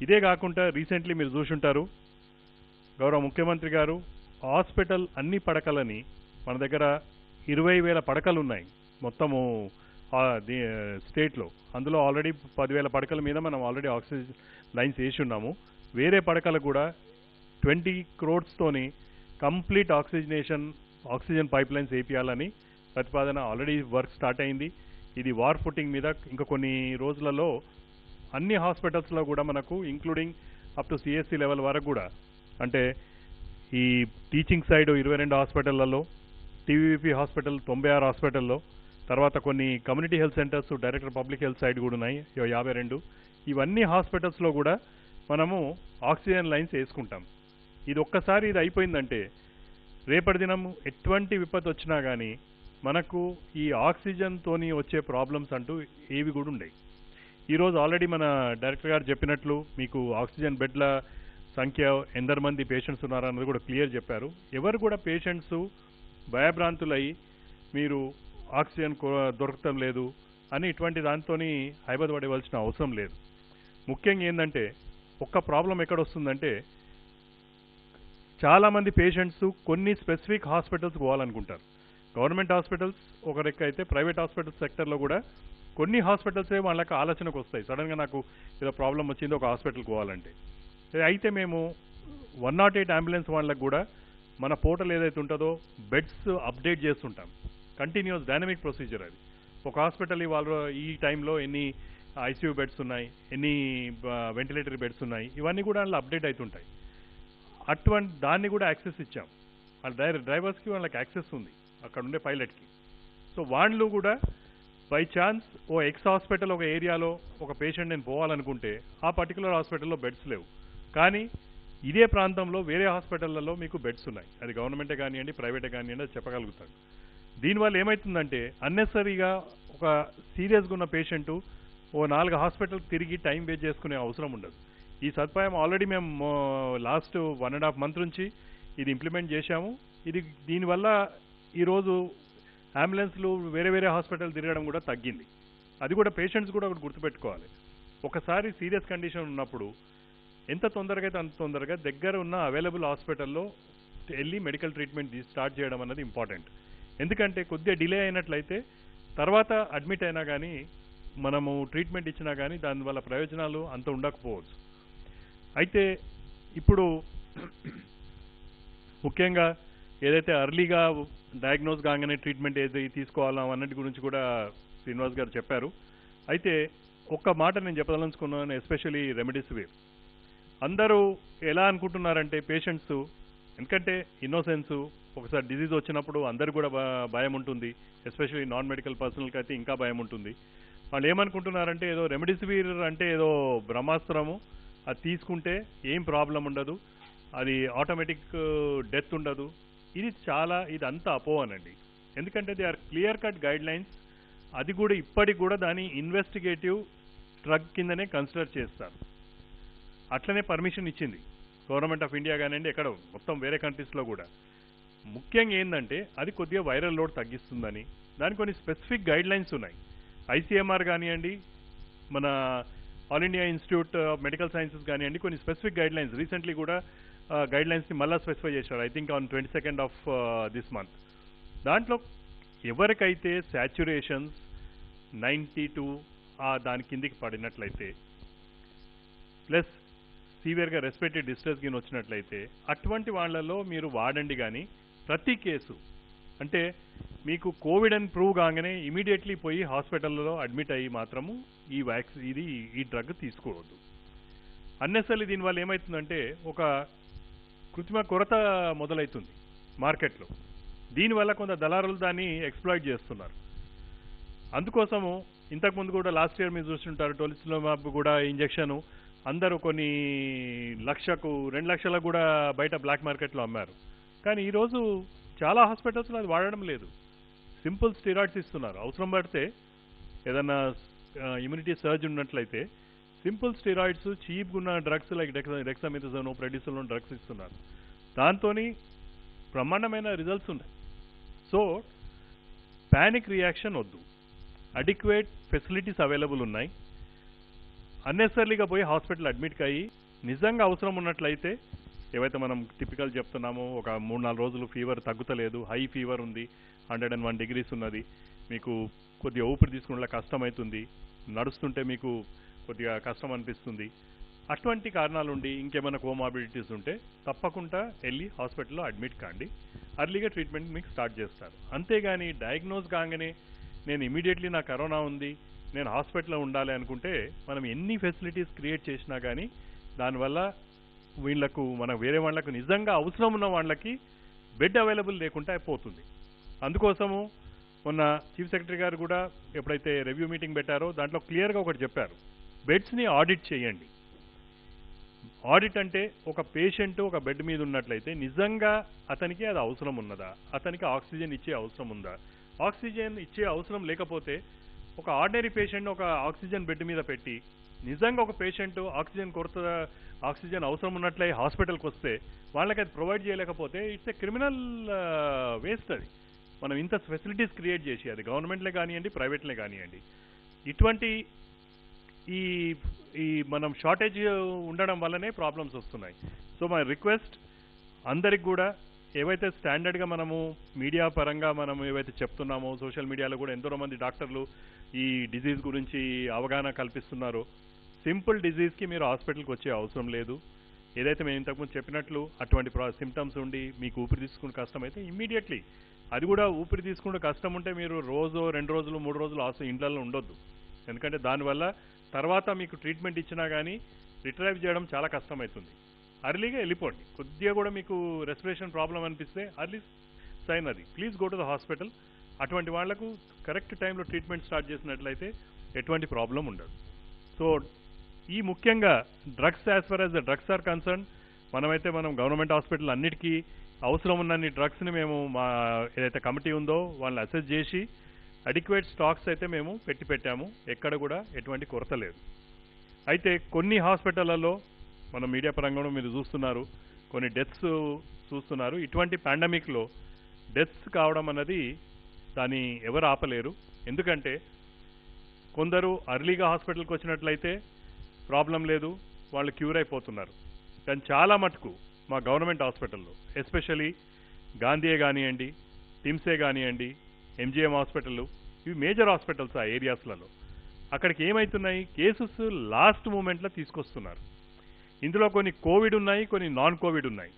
ఇదే కాకుండా రీసెంట్లీ మీరు చూసుంటారు, గౌరవ ముఖ్యమంత్రి గారు హాస్పిటల్ అన్ని పడకలని మన దగ్గర 20,000 పడకలు ఉన్నాయి మొత్తము స్టేట్లో. అందులో ఆల్రెడీ 10,000 పడకల మీద మనం ఆల్రెడీ ఆక్సిజన్ లైన్స్ వేసి ఉన్నాము. వేరే పడకలు కూడా 20 crores complete oxygen pipe lines వేపియాలని ప్రతిపాదన ఆల్రెడీ వర్క్ స్టార్ట్ అయింది. ఇది వార్ ఫుటింగ్ మీద ఇంకా కొన్ని రోజులలో అన్ని హాస్పిటల్స్లో కూడా మనకు including up to CSC level వరకు కూడా, అంటే ఈ టీచింగ్ సైడ్ 22 హాస్పిటళ్లలో, టీవీపీ హాస్పిటల్ 96 హాస్పిటల్లో, తర్వాత కొన్ని community health centres director public health side కూడా ఉన్నాయి 52. ఇవన్నీ హాస్పిటల్స్లో కూడా మనము ఆక్సిజన్ లైన్స్ వేసుకుంటాం. ఇది ఒక్కసారి ఇది అయిపోయిందంటే రేపటి దినం ఎటువంటి విపత్తు వచ్చినా కానీ మనకు ఈ ఆక్సిజన్తోని వచ్చే ప్రాబ్లమ్స్ అంటూ ఏవి కూడా ఉండవు. ఈరోజు ఆల్రెడీ మన డైరెక్టర్ గారు చెప్పినట్లు మీకు ఆక్సిజన్ బెడ్ల సంఖ్య ఎందరు మంది పేషెంట్స్ ఉన్నారన్నది కూడా క్లియర్ చెప్పారు. ఎవరు కూడా పేషెంట్స్ భయభ్రాంతులై మీరు ఆక్సిజన్ దొరకటం లేదు అని ఇటువంటి దాంతో హైబదపడవలసిన అవసరం లేదు. ముఖ్యంగా ఏంటంటే ఒక్క ప్రాబ్లం ఎక్కడొస్తుందంటే చాలామంది పేషెంట్స్ కొన్ని స్పెసిఫిక్ హాస్పిటల్స్ పోవాలనుకుంటారు. గవర్నమెంట్ హాస్పిటల్స్ ఒక రెక్క అయితే ప్రైవేట్ హాస్పిటల్ సెక్టర్లో కూడా కొన్ని హాస్పిటల్సే వాళ్ళకి ఆలోచనకు వస్తాయి. సడన్గా నాకు ఏదో ప్రాబ్లం వచ్చింది ఒక హాస్పిటల్కి పోవాలంటే, అయితే మేము 108 అంబులెన్స్ వాళ్ళకి కూడా మన పోర్టల్ ఏదైతే ఉంటుందో బెడ్స్ అప్డేట్ చేస్తుంటాం. కంటిన్యూస్ డైనమిక్ ప్రొసీజర్ అది. ఒక హాస్పిటల్ ఇవాళ ఈ టైంలో ఎన్ని ఐసీయూ బెడ్స్ ఉన్నాయి, ఎన్ని వెంటిలేటరీ బెడ్స్ ఉన్నాయి, ఇవన్నీ కూడా అందులో అప్డేట్ అవుతుంటాయి. అటువంటి దాన్ని కూడా యాక్సెస్ ఇచ్చాం. వాళ్ళ డ్రైవర్స్కి వాళ్ళకి యాక్సెస్ ఉంది అక్కడ ఉండే పైలట్కి. సో వాళ్ళు కూడా బై ఛాన్స్ ఓ ఎక్స్ హాస్పిటల్ ఒక ఏరియాలో ఒక పేషెంట్ నేను పోవాలనుకుంటే ఆ పర్టికులర్ హాస్పిటల్లో బెడ్స్ లేవు, కానీ ఇదే ప్రాంతంలో వేరే హాస్పిటళ్లలో మీకు బెడ్స్ ఉన్నాయి. అది గవర్నమెంటే కానివ్వండి, ప్రైవేటే కానివ్వండి, అది చెప్పగలుగుతాడు. దీనివల్ల ఏమవుతుందంటే అన్నెసరీగా ఒక సీరియస్గా ఉన్న పేషెంట్ ఓ 4 హాస్పిటల్ తిరిగి టైం వేస్ట్ చేసుకునే అవసరం ఉండదు. ఈ సదుపాయం ఆల్రెడీ మేము లాస్ట్ 1.5 months నుంచి ఇది ఇంప్లిమెంట్ చేశాము. దీనివల్ల ఈరోజు అంబులెన్స్లు వేరే వేరే హాస్పిటల్ తిరగడం కూడా తగ్గింది. అది కూడా పేషెంట్స్ కూడా ఒకటి గుర్తుపెట్టుకోవాలి. ఒకసారి సీరియస్ కండిషన్ ఉన్నప్పుడు ఎంత తొందరగా అయితే అంత తొందరగా దగ్గర ఉన్న అవైలబుల్ హాస్పిటల్లో వెళ్ళి మెడికల్ ట్రీట్మెంట్ స్టార్ట్ చేయడం అన్నది ఇంపార్టెంట్. ఎందుకంటే కొద్దిగా డిలే అయినట్లయితే తర్వాత అడ్మిట్ అయినా కానీ మనము ట్రీట్మెంట్ ఇచ్చినా కానీ దానివల్ల ప్రయోజనాలు అంత ఉండకపోవచ్చు. అయితే ఇప్పుడు ముఖ్యంగా ఏదైతే అర్లీగా డయాగ్నోస్ కాగానే ట్రీట్మెంట్ ఏది తీసుకోవాలో అన్నిటి గురించి కూడా శ్రీనివాస్ గారు చెప్పారు. అయితే ఒక్క మాట నేను చెప్పదలుచుకున్నాను, ఎస్పెషల్లీ రెమెడీసివిర్. అందరూ ఎలా అనుకుంటున్నారంటే పేషెంట్స్, ఎందుకంటే ఇన్నోసెన్స్, ఒకసారి డిజీజ్ వచ్చినప్పుడు అందరు కూడా భయం ఉంటుంది. ఎస్పెషల్లీ నాన్ మెడికల్ పర్సనల్కి అయితే ఇంకా భయం ఉంటుంది. వాళ్ళు ఏమనుకుంటున్నారంటే ఏదో రెమెడిసివిర్ అంటే ఏదో బ్రహ్మాస్త్రము, అది తీసుకుంటే ఏం ప్రాబ్లం ఉండదు, అది ఆటోమేటిక్ డెత్ ఉండదు. ఇదంతా అపోహనండి. ఎందుకంటే they are clear cut guidelines. అది కూడా ఇప్పటికి కూడా దాన్ని ఇన్వెస్టిగేటివ్ డ్రగ్ కిందనే కన్సిడర్ చేస్తారు. అట్లనే పర్మిషన్ ఇచ్చింది గవర్నమెంట్ ఆఫ్ ఇండియా కానివ్వండి, ఎక్కడ మొత్తం వేరే కంట్రీస్లో కూడా. ముఖ్యంగా ఏంటంటే అది కొద్దిగా వైరల్ లోడ్ తగ్గిస్తుందని దానికి కొన్ని స్పెసిఫిక్ గైడ్ లైన్స్ ఉన్నాయి. ఐసీఎంఆర్ కానివ్వండి, మన all India institute of medical sciences కానివ్వండి, కొన్ని స్పెసిఫిక్ గైడ్ లైన్స్ రీసెంట్లీ కూడా గైడ్ లైన్స్ని మళ్ళీ స్పెసిఫై చేశారు. I think on 22nd of this month. దాంట్లో ఎవరికైతే శాచ్యురేషన్స్ 92 దాని కిందికి పడినట్లయితే ప్లస్ సివియర్గా రెస్పిరేటరీ డిస్ట్రెస్ గిన్ వచ్చినట్లయితే అటువంటి వాళ్ళలో మీరు వాడండి. కానీ ప్రతి కేసు అంటే మీకు కోవిడ్ అని ప్రూవ్ కాగానే ఇమీడియట్లీ పోయి హాస్పిటల్లో అడ్మిట్ అయ్యి మాత్రము ఈ డ్రగ్ తీసుకోవద్దు. అన్నెసరీ దీనివల్ల ఏమవుతుందంటే ఒక కృత్రిమ కొరత మొదలవుతుంది మార్కెట్లో. దీనివల్ల కొంత దళారులు దాన్ని ఎక్స్ప్లాయిట్ చేస్తున్నారు. అందుకోసము ఇంతకుముందు కూడా లాస్ట్ ఇయర్ మీరు చూస్తుంటారు, టోలిసిలోమాబ్ కూడా ఇంజెక్షన్ అందరూ కొన్ని 1,00,000 2 లక్షలకు కూడా బయట బ్లాక్ మార్కెట్లో అమ్మారు. కానీ ఈరోజు చాలా హాస్పిటల్స్లో అది వాడడం లేదు. సింపుల్ స్టెరాయిడ్స్ ఇస్తున్నారు. అవసరం పడితే ఏదన్నా ఇమ్యూనిటీ సర్జ్ ఉన్నట్లయితే సింపుల్ స్టెరాయిడ్స్ చీప్గా ఉన్న డ్రగ్స్ లైక్ డెక్సామెథాసోన్, ప్రెడిసోలోన్ డ్రగ్స్ ఇస్తున్నారు. దాంతో బ్రహ్మాండమైన రిజల్ట్స్ ఉన్నాయి. సో ప్యానిక్ రియాక్షన్ వద్దు. అడిక్వేట్ ఫెసిలిటీస్ అవైలబుల్ ఉన్నాయి. అన్నెసరీగా పోయి హాస్పిటల్ అడ్మిట్ అయ్యి నిజంగా అవసరం ఉన్నట్లయితే ఏవైతే మనం టిపికల్ చెప్తున్నామో, ఒక 3-4 రోజులు ఫీవర్ తగ్గుతలేదు, హై ఫీవర్ ఉంది, 101 degrees ఉన్నది, మీకు కొద్దిగా ఊపిరి తీసుకునేలా కష్టమవుతుంది, నడుస్తుంటే మీకు కొద్దిగా కష్టం అనిపిస్తుంది, అటువంటి కారణాలుండి ఇంకేమైనా కోమార్బిడిటీస్ ఉంటే తప్పకుండా వెళ్ళి హాస్పిటల్లో అడ్మిట్ కాండి. అర్లీగా ట్రీట్మెంట్ మీకు స్టార్ట్ చేస్తారు. అంతేగాని డయాగ్నోజ్ కాగానే నేను ఇమీడియట్లీ నాకు కరోనా ఉంది, నేను హాస్పిటల్లో ఉండాలి అనుకుంటే మనం ఎన్ని ఫెసిలిటీస్ క్రియేట్ చేసినా కానీ దానివల్ల వేరే వాళ్ళకు నిజంగా అవసరం ఉన్న వాళ్ళకి బెడ్ అవైలబుల్ లేకుండా అయిపోతుంది. అందుకోసము మొన్న చీఫ్ సెక్రటరీ గారు కూడా ఎప్పుడైతే రివ్యూ మీటింగ్ పెట్టారో దాంట్లో క్లియర్గా ఒకటి చెప్పారు, బెడ్స్ని ఆడిట్ చేయండి. ఆడిట్ అంటే ఒక పేషెంట్ ఒక బెడ్ మీద ఉన్నట్లయితే నిజంగా అతనికి అది అవసరం ఉన్నదా, అతనికి ఆక్సిజన్ ఇచ్చే అవసరం ఉందా, ఆక్సిజన్ ఇచ్చే అవసరం లేకపోతే ఒక ఆర్డినరీ పేషెంట్ ఒక ఆక్సిజన్ బెడ్ మీద పెట్టి నిజంగా ఒక పేషెంట్ ఆక్సిజన్ అవసరం ఉన్నట్లయి హాస్పిటల్కి వస్తే వాళ్ళకి అది ప్రొవైడ్ చేయలేకపోతే ఇట్స్ ఏ క్రిమినల్ వేస్ట్. అది మనం ఇంత ఫెసిలిటీస్ క్రియేట్ చేసి అది గవర్నమెంట్లే కానివ్వండి, ప్రైవేట్లే కానివ్వండి, ఇటువంటి ఈ మనం షార్టేజ్ ఉండడం వల్లనే ప్రాబ్లమ్స్ వస్తున్నాయి. సో మై రిక్వెస్ట్ అందరికి కూడా ఏవైతే స్టాండర్డ్గా మనము మీడియా పరంగా మనం ఏవైతే చెప్తున్నామో, సోషల్ మీడియాలో కూడా ఎంతో మంది డాక్టర్లు ఈ డిజీజ్ గురించి అవగాహన కల్పిస్తున్నారో, సింపుల్ డిజీజ్కి మీరు హాస్పిటల్కి వచ్చే అవసరం లేదు. ఏదైతే మేము ఇంతకుముందు చెప్పినట్లు అటువంటి సిమ్టమ్స్ ఉండి మీకు ఊపిరి తీసుకునే కష్టం అయితే ఇమ్మీడియట్లీ, అది కూడా ఊపిరి తీసుకుంటే కష్టం ఉంటే మీరు రోజు 2 రోజులు 3 రోజులు ఇండ్లలో ఉండొద్దు. ఎందుకంటే దానివల్ల తర్వాత మీకు ట్రీట్మెంట్ ఇచ్చినా కానీ రిట్రైవ్ చేయడం చాలా కష్టమవుతుంది. అర్లీగా వెళ్ళిపోండి. కొద్దిగా కూడా మీకు రెస్పిరేషన్ ప్రాబ్లం అనిపిస్తే అర్లీ సైన్ అది, please go to the hospital. అటువంటి వాళ్లకు కరెక్ట్ టైంలో ట్రీట్మెంట్ స్టార్ట్ చేసినట్లయితే ఎటువంటి ప్రాబ్లం ఉండదు. సో ఈ ముఖ్యంగా drugs, as far as the drugs are concern, మనం గవర్నమెంట్ హాస్పిటల్ అన్నిటికీ అవసరం ఉన్నన్ని డ్రగ్స్ని మేము మా ఏదైతే కమిటీ ఉందో వాళ్ళని అసెస్ చేసి అడిక్వేట్ స్టాక్స్ అయితే మేము పెట్టాము. ఎక్కడ కూడా ఎటువంటి కొరత లేదు. అయితే కొన్ని హాస్పిటళ్లలో మనం మీడియా పరంగా మీరు చూస్తున్నారు, కొన్ని డెత్స్ చూస్తున్నారు. ఇటువంటి పాండమిక్లో డెత్స్ కావడం అన్నది దాన్ని ఎవరు ఆపలేరు. ఎందుకంటే కొందరు అర్లీగా హాస్పిటల్కి వచ్చినట్లయితే ప్రాబ్లం లేదు, వాళ్ళు క్యూర్ అయిపోతున్నారు. కానీ చాలా మటుకు మా గవర్నమెంట్ హాస్పిటల్లో ఎస్పెషలీ గాంధీయే కానివ్వండి, టిమ్సే కానివ్వండి, ఎంజిఎం హాస్పిటల్, ఇవి మేజర్ హాస్పిటల్స్ ఆ ఏరియాస్లలో, అక్కడికి ఏమవుతున్నాయి, కేసెస్ లాస్ట్ మూమెంట్లో తీసుకొస్తున్నారు. ఇందులో కొన్ని కోవిడ్ ఉన్నాయి, కొన్ని నాన్ కోవిడ్ ఉన్నాయి.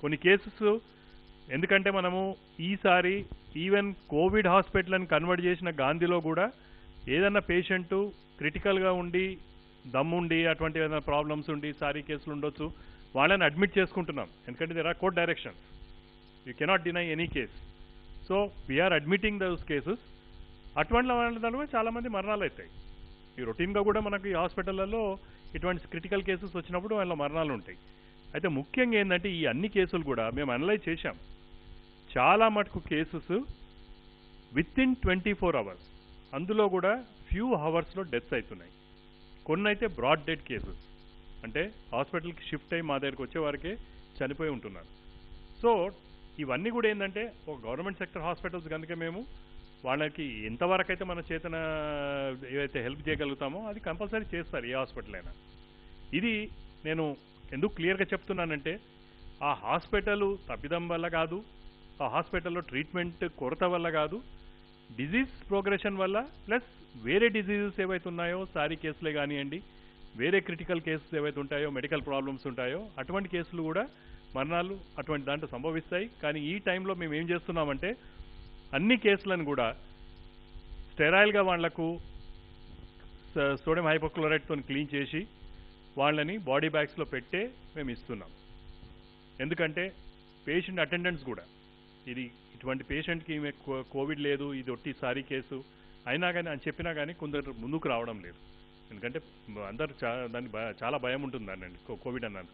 కొన్ని కేసెస్ ఎందుకంటే మనము ఈసారి ఈవెన్ కోవిడ్ హాస్పిటల్ అని కన్వర్ట్ చేసిన గాంధీలో కూడా ఏదన్నా పేషెంటు క్రిటికల్గా ఉండి దమ్ముండి అటువంటి ఏదైనా ప్రాబ్లమ్స్ ఉండి సారీ కేసులు ఉండొచ్చు, వాళ్ళని అడ్మిట్ చేసుకుంటున్నాం. ఎందుకంటే there are court directions, you cannot deny any case. So we are admitting those cases. అటువంటి దానిలో చాలామంది మరణాలు అవుతాయి. ఈ రొటీన్గా కూడా మనకి ఈ హాస్పిటళ్లలో ఇటువంటి క్రిటికల్ కేసెస్ వచ్చినప్పుడు వాళ్ళ మరణాలు ఉంటాయి. అయితే ముఖ్యంగా ఏంటంటే ఈ అన్ని కేసులు కూడా మేము అనలైజ్ చేశాం. చాలా మటుకు కేసెస్ వితిన్ 24 అవర్స్, అందులో కూడా ఫ్యూ అవర్స్లో డెత్స్ అవుతున్నాయి. కొన్ని అయితే బ్రాడ్ డెడ్ కేసెస్, అంటే హాస్పిటల్కి షిఫ్ట్ అయ్యి మా దగ్గరికి వచ్చే వారికే చనిపోయి ఉంటున్నారు. సో ఇవన్నీ కూడా ఏంటంటే ఒక గవర్నమెంట్ సెక్టర్ హాస్పిటల్స్ కనుక మేము వాళ్ళకి ఎంతవరకు అయితే మన చేతన ఏవైతే హెల్ప్ చేయగలుగుతామో అది కంపల్సరీ చేస్తారు ఏ హాస్పిటల్ అయినా. ఇది నేను ఎందుకు క్లియర్గా చెప్తున్నానంటే ఆ హాస్పిటల్ తప్పిదం వల్ల కాదు, ఆ హాస్పిటల్లో ట్రీట్మెంట్ కొరత వల్ల కాదు, డిజీజ్ ప్రోగ్రెషన్ వల్ల, ప్లస్ వేరే డిజీజెస్ ఏవైతే ఉన్నాయో సారీ కేసులే కానివ్వండి, వేరే క్రిటికల్ కేసెస్ ఏవైతే ఉంటాయో, మెడికల్ ప్రాబ్లమ్స్ ఉంటాయో అటువంటి కేసులు కూడా మరణాలు అటువంటి దాంట్లో సంభవిస్తాయి. కానీ ఈ టైంలో మేము ఏం చేస్తున్నామంటే అన్ని కేసులను కూడా స్టెరాయిల్గా వాళ్లకు సోడియం హైపోక్లోరైడ్తో క్లీన్ చేసి వాళ్ళని బాడీ బ్యాగ్స్లో పెట్టే మేము ఇస్తున్నాం. ఎందుకంటే పేషెంట్ అటెండెన్స్ కూడా ఇది ఇటువంటి పేషెంట్కి కోవిడ్ లేదు, ఇది ఒట్టిసారి కేసు అయినా కానీ అని చెప్పినా కానీ కొందరు ముందుకు రావడం లేదు. ఎందుకంటే అందరు దాన్ని చాలా భయం ఉంటుంది అనండి కోవిడ్ అన్నాను.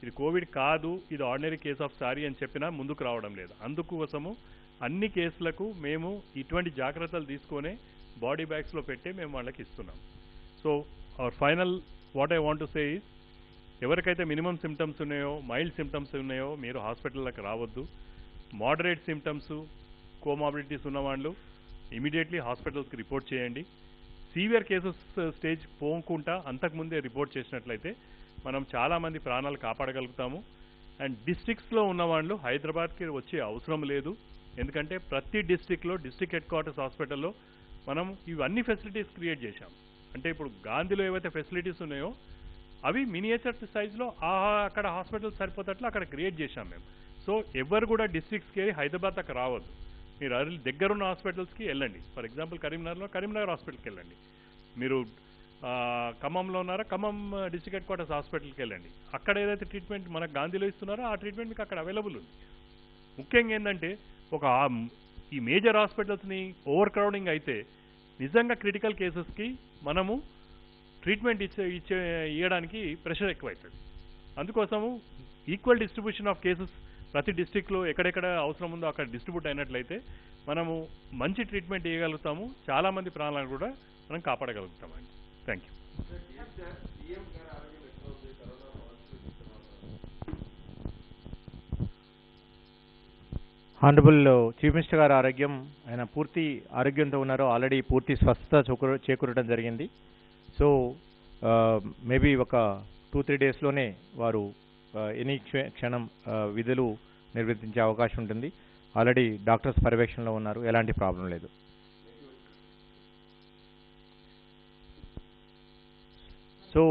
ఇది కోవిడ్ కాదు, ఇది ఆర్డినరీ కేస్ ఆఫ్ సారీ అని చెప్పినా ముందుకు రావడం లేదు. అందుకోసము అన్ని కేసులకు మేము ఇటువంటి జాగ్రత్తలు తీసుకొనే బాడీ బ్యాగ్స్లో పెట్టే మేము వాళ్ళకి ఇస్తున్నాం. So our final what I want to say is, ఎవరికైతే మినిమం సిమ్టమ్స్ ఉన్నాయో, మైల్డ్ సిమ్టమ్స్ ఉన్నాయో మీరు హాస్పిటల్లోకి రావద్దు. మోడరేట్ సిమ్టమ్స్, కోమార్బిడిటీస్ ఉన్నవాళ్ళు ఇమీడియట్లీ హాస్పిటల్స్కి రిపోర్ట్ చేయండి. సీవియర్ కేసెస్ స్టేజ్ పోకుండా అంతకుముందే రిపోర్ట్ చేసినట్లయితే మనం చాలామంది ప్రాణాలు కాపాడగలుగుతాము. అండ్ డిస్ట్రిక్ట్స్లో ఉన్నవాళ్ళు హైదరాబాద్కి వచ్చే అవసరం లేదు. ఎందుకంటే ప్రతి డిస్ట్రిక్ట్లో డిస్ట్రిక్ట్ హెడ్ క్వార్టర్స్ హాస్పిటల్లో మనం ఇవన్నీ ఫెసిలిటీస్ క్రియేట్ చేశాం. అంటే ఇప్పుడు గాంధీలో ఏవైతే ఫెసిలిటీస్ ఉన్నాయో అవి మినియేచర్ సైజ్లో అక్కడ హాస్పిటల్ సరిపోతట్లు అక్కడ క్రియేట్ చేశాం మేము. సో ఎవరు కూడా డిస్ట్రిక్ట్స్కి హైదరాబాద్ దాకా రావద్దు. మీరు దగ్గరున్న హాస్పిటల్స్కి వెళ్ళండి. ఫర్ ఎగ్జాంపుల్ కరీంనగర్లో కరీంనగర్ హాస్పిటల్కి వెళ్ళండి. మీరు ఖమ్మంలో ఉన్నారా, ఖమ్మం డిస్ట్రిక్ట్ హెడ్ క్వార్టర్స్ హాస్పిటల్కి వెళ్ళండి. అక్కడ ఏదైతే ట్రీట్మెంట్ మనకు గాంధీలో ఇస్తున్నారో ఆ ట్రీట్మెంట్ మీకు అక్కడ అవైలబుల్ ఉంది. ముఖ్యంగా ఏంటంటే ఈ మేజర్ హాస్పిటల్స్ని ఓవర్ క్రౌడింగ్ అయితే నిజంగా క్రిటికల్ కేసెస్కి మనము ట్రీట్మెంట్ ఇవ్వడానికి ప్రెషర్ ఎక్కువవుతుంది. అందుకోసము ఈక్వల్ డిస్ట్రిబ్యూషన్ ఆఫ్ కేసెస్ ప్రతి డిస్ట్రిక్ట్లో ఎక్కడెక్కడ అవసరం ఉందో అక్కడ డిస్ట్రిబ్యూట్ అయినట్లయితే మనము మంచి ట్రీట్మెంట్ ఇవ్వగలుగుతాము, చాలామంది ప్రాణాలను కూడా మనం కాపాడగలుగుతామండి. Thank you. Honourable chief minister గారి ఆరోగ్యం, ఆయన పూర్తి ఆరోగ్యంతో ఉన్నారు. ఆల్రెడీ పూర్తి స్వస్థత చేకూరడం జరిగింది. సో మేబీ ఒక 2-3 డేస్లోనే వారు ఎనీ క్షణం విధులు నిర్వర్తించే అవకాశం ఉంటుంది. ఆల్రెడీ డాక్టర్స్ పర్యవేక్షణలో ఉన్నారు, ఎలాంటి ప్రాబ్లం లేదు. సో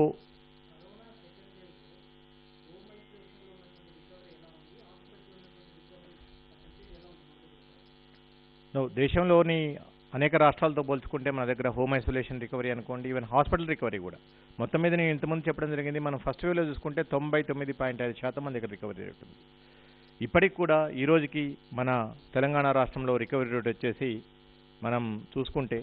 దేశంలోని అనేక రాష్ట్రాలతో పోల్చుకుంటే మన దగ్గర హోమ్ ఐసోలేషన్ రికవరీ అనుకోండి, ఈవెన్ హాస్పిటల్ రికవరీ కూడా మొత్తం మీద నేను ఇంతకుముందు చెప్పడం జరిగింది. మనం ఫస్ట్ వేవ్లో చూసుకుంటే 99.5% మన దగ్గర రికవరీ రేట్ ఉంది. ఇప్పటికి కూడా ఈ రోజుకి మన తెలంగాణ రాష్ట్రంలో రికవరీ రేట్ వచ్చేసి మనం చూసుకుంటే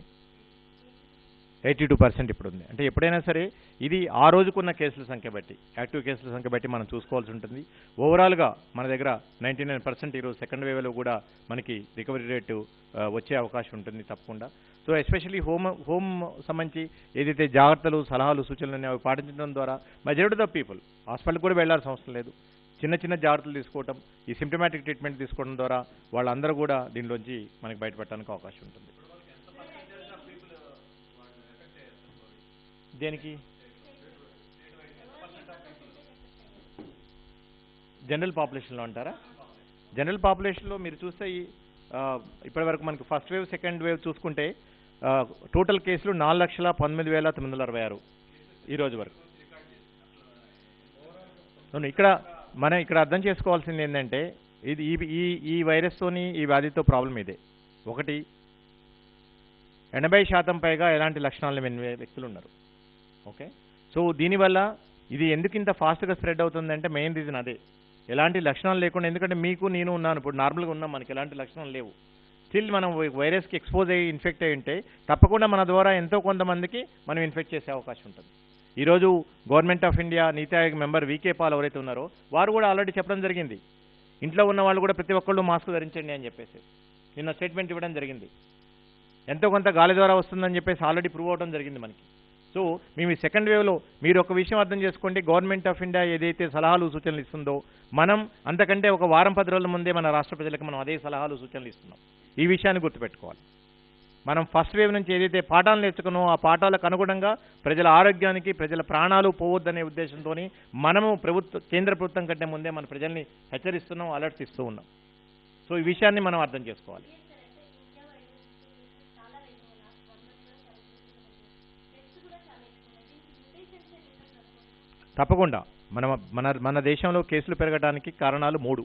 82% ఇప్పుడు ఉంది. అంటే ఎప్పుడైనా సరే ఇది ఆ రోజుకున్న కేసుల సంఖ్య బట్టి, యాక్టివ్ కేసుల సంఖ్య బట్టి మనం చూసుకోవాల్సి ఉంటుంది. ఓవరాల్గా మన దగ్గర 99% ఈరోజు సెకండ్ వేవ్లో కూడా మనకి రికవరీ రేటు వచ్చే అవకాశం ఉంటుంది తప్పకుండా. సో ఎస్పెషల్లీ హోమ్ సంబంధించి ఏదైతే జాగ్రత్తలు, సలహాలు, సూచనలు అవి పాటించడం ద్వారా మెజారిటీ ఆఫ్ పీపుల్ హాస్పిటల్ కూడా వెళ్లాల్సిన అవసరం లేదు. చిన్న చిన్న జాగ్రత్తలు తీసుకోవటం, ఈ సిమ్టమాటిక్ ట్రీట్మెంట్ తీసుకోవడం ద్వారా వాళ్ళందరూ కూడా దీనిలోంచి మనకి బయటపడడానికి అవకాశం ఉంటుంది. దేనికి? జనరల్ పాపులేషన్లో అంటారా? జనరల్ పాపులేషన్లో మీరు చూస్తే ఇప్పటి వరకు మనకు ఫస్ట్ వేవ్, సెకండ్ వేవ్ చూసుకుంటే టోటల్ కేసులు 4,19,966 ఈ రోజు వరకు. ఇక్కడ అర్థం చేసుకోవాల్సింది ఏంటంటే ఇది ఈ వైరస్తోని, ఈ వ్యాధితో ప్రాబ్లం ఇదే. ఒకటి, 80% పైగా ఎలాంటి లక్షణాలు లేని వ్యక్తులు ఉన్నారు. ఓకే, సో దీనివల్ల ఇది ఎందుకు ఇంత ఫాస్ట్గా స్ప్రెడ్ అవుతుందంటే మెయిన్ రీజన్ అదే, ఎలాంటి లక్షణాలు లేకుండా. ఎందుకంటే మీకు నేను ఉన్నాను, ఇప్పుడు నార్మల్గా ఉన్నాం, మనకి ఎలాంటి లక్షణాలు లేవు. స్టిల్ మనం వైరస్కి ఎక్స్పోజ్ అయ్యి ఇన్ఫెక్ట్ అయ్యి ఉంటే తప్పకుండా మన ద్వారా ఎంతో కొంతమందికి మనం ఇన్ఫెక్ట్ చేసే అవకాశం ఉంటుంది. ఈరోజు government of India NITI Aayog member VK Paul ఎవరైతే ఉన్నారో వారు కూడా ఆల్రెడీ చెప్పడం జరిగింది, ఇంట్లో ఉన్న వాళ్ళు కూడా ప్రతి ఒక్కళ్ళు మాస్క్ ధరించండి అని చెప్పేసి నిన్న స్టేట్మెంట్ ఇవ్వడం జరిగింది. ఎంతో కొంత గాలి ద్వారా వస్తుందని చెప్పేసి ఆల్రెడీ ప్రూవ్ అవడం జరిగింది మనకి. సో మేము ఈ సెకండ్ వేవ్లో మీరు ఒక విషయం అర్థం చేసుకోండి, గవర్నమెంట్ ఆఫ్ ఇండియా ఏదైతే సలహాలు సూచనలు ఇస్తుందో మనం అంతకంటే ఒక వారం 10 రోజుల ముందే మన రాష్ట్ర ప్రజలకు మనం అదే సలహాలు సూచనలు ఇస్తున్నాం. ఈ విషయాన్ని గుర్తుపెట్టుకోవాలి. మనం ఫస్ట్ వేవ్ నుంచి ఏదైతే పాఠాలు నేర్చుకున్నామో ఆ పాఠాలకు అనుగుణంగా ప్రజల ఆరోగ్యానికి ప్రజల ప్రాణాలు పోవద్దనే ఉద్దేశంతో మనము కేంద్ర ప్రభుత్వం కంటే ముందే మన ప్రజల్ని హెచ్చరిస్తున్నాం, అలర్ట్స్ ఇస్తూ ఉన్నాం. సో ఈ విషయాన్ని మనం అర్థం చేసుకోవాలి. తప్పకుండా మన దేశంలో కేసులు పెరగడానికి కారణాలు 3.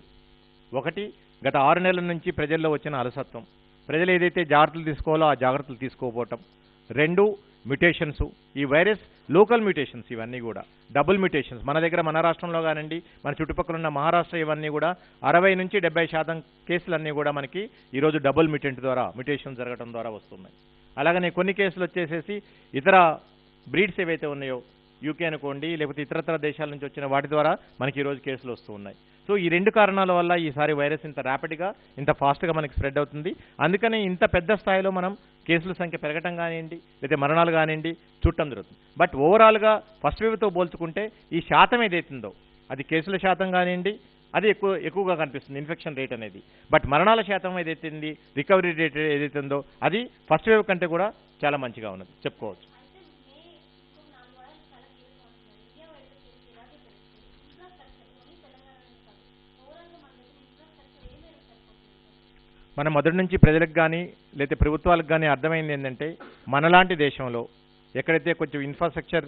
ఒకటి, గత 6 నెలల నుంచి ప్రజల్లో వచ్చిన అలసత్వం, ప్రజలు ఏదైతే జాగ్రత్తలు తీసుకోవాలో ఆ జాగ్రత్తలు తీసుకోకపోవటం. 2, మ్యుటేషన్స్. ఈ వైరస్ లోకల్ మ్యుటేషన్స్, ఇవన్నీ కూడా డబుల్ మ్యుటేషన్స్. మన దగ్గర మన రాష్ట్రంలో కానివ్వండి, మన చుట్టుపక్కల ఉన్న మహారాష్ట్ర, ఇవన్నీ కూడా 60 నుంచి 70% కేసులన్నీ కూడా మనకి ఈరోజు డబుల్ మ్యుటేషన్ జరగడం ద్వారా వస్తున్నాయి. అలాగనే కొన్ని కేసులు వచ్చేసేసి ఇతర బ్రీడ్స్ ఏవైతే ఉన్నాయో, యూకే అనుకోండి, లేకపోతే ఇతరతర దేశాల నుంచి వచ్చిన వాటి ద్వారా మనకి ఈరోజు కేసులు వస్తూ ఉన్నాయి. సో ఈ 2 కారణాల వల్ల ఈసారి వైరస్ ఇంత ర్యాపిడ్గా ఇంత ఫాస్ట్గా మనకి స్ప్రెడ్ అవుతుంది. అందుకని ఇంత పెద్ద స్థాయిలో మనం కేసుల సంఖ్య పెరగటం కానివ్వండి, లేదా మరణాలు కానివ్వండి చూడటం జరుగుతుంది. బట్ ఓవరాల్గా ఫస్ట్ వేవ్తో పోల్చుకుంటే ఈ శాతం ఏదైతుందో అది కేసుల శాతం కానివ్వండి అది ఎక్కువగా కనిపిస్తుంది, ఇన్ఫెక్షన్ రేట్ అనేది. బట్ మరణాల శాతం ఏదైతుంది, రికవరీ రేట్ ఏదైతుందో అది ఫస్ట్ వేవ్ కంటే కూడా చాలా మంచిగా ఉన్నది చెప్పుకోవచ్చు. మనం మొదటి నుంచి ప్రజలకు కానీ లేకపోతే ప్రభుత్వాలకు కానీ అర్థమైంది ఏంటంటే, మనలాంటి దేశంలో ఎక్కడైతే కొంచెం ఇన్ఫ్రాస్ట్రక్చర్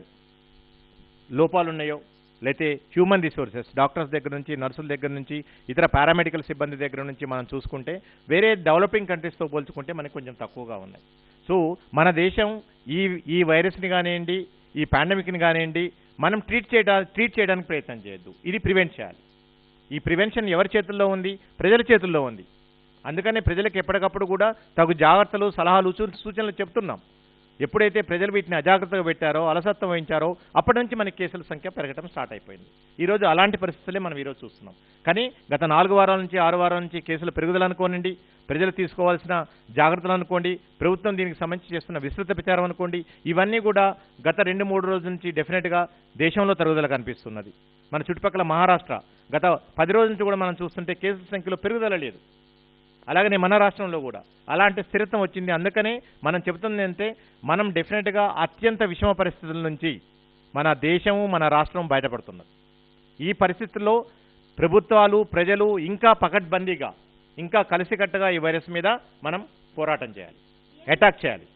లోపాలు ఉన్నాయో, లేకపోతే హ్యూమన్ రిసోర్సెస్ డాక్టర్స్ దగ్గర నుంచి, నర్సుల దగ్గర నుంచి, ఇతర పారామెడికల్ సిబ్బంది దగ్గర నుంచి మనం చూసుకుంటే వేరే డెవలపింగ్ కంట్రీస్తో పోల్చుకుంటే మనకి కొంచెం తక్కువగా ఉన్నాయి. సో మన దేశం ఈ వైరస్ని కానివ్వండి, ఈ పాండమిక్ని కానివ్వండి మనం ట్రీట్ చేయడానికి ప్రయత్నం చేయొద్దు, ఇది ప్రివెంట్ చేయాలి. ఈ ప్రివెన్షన్ ఎవరి చేతుల్లో ఉంది? ప్రజల చేతుల్లో ఉంది. అందుకనే ప్రజలకు ఎప్పటికప్పుడు కూడా తగు జాగ్రత్తలు, సలహాలు, సూచనలు చెప్తున్నాం. ఎప్పుడైతే ప్రజలు వీటిని అజాగ్రత్తగా పెట్టారో, అలసత్వం వహించారో అప్పటి నుంచి మనకి కేసుల సంఖ్య పెరగడం స్టార్ట్ అయిపోయింది. ఈరోజు అలాంటి పరిస్థితులే మనం ఈరోజు చూస్తున్నాం. కానీ గత 4 వారాల నుంచి 6 వారాల నుంచి కేసుల పెరుగుదల అనుకోనండి, ప్రజలు తీసుకోవాల్సిన జాగ్రత్తలు అనుకోండి, ప్రభుత్వం దీనికి సంబంధించి చేస్తున్న విస్తృత ప్రచారం అనుకోండి, ఇవన్నీ కూడా గత 2-3 రోజుల నుంచి డెఫినెట్గా దేశంలో తరుగుదల కనిపిస్తున్నది. మన చుట్టుపక్కల మహారాష్ట్ర గత 10 రోజుల నుంచి కూడా మనం చూస్తుంటే కేసుల సంఖ్యలో పెరుగుదల లేదు. అలాగనే మన రాష్ట్రంలో కూడా అలాంటి స్థిరత్వం వచ్చింది. అందుకనే మనం చెబుతుంది అంటే మనం డెఫినెట్గా అత్యంత విషమ పరిస్థితుల నుంచి మన దేశము, మన రాష్ట్రం బయటపడుతున్నది. ఈ పరిస్థితుల్లో ప్రభుత్వాలు, ప్రజలు ఇంకా పకడ్బందీగా, ఇంకా కలిసికట్టుగా ఈ వైరస్ మీద మనం పోరాటం చేయాలి, అటాక్ చేయాలి.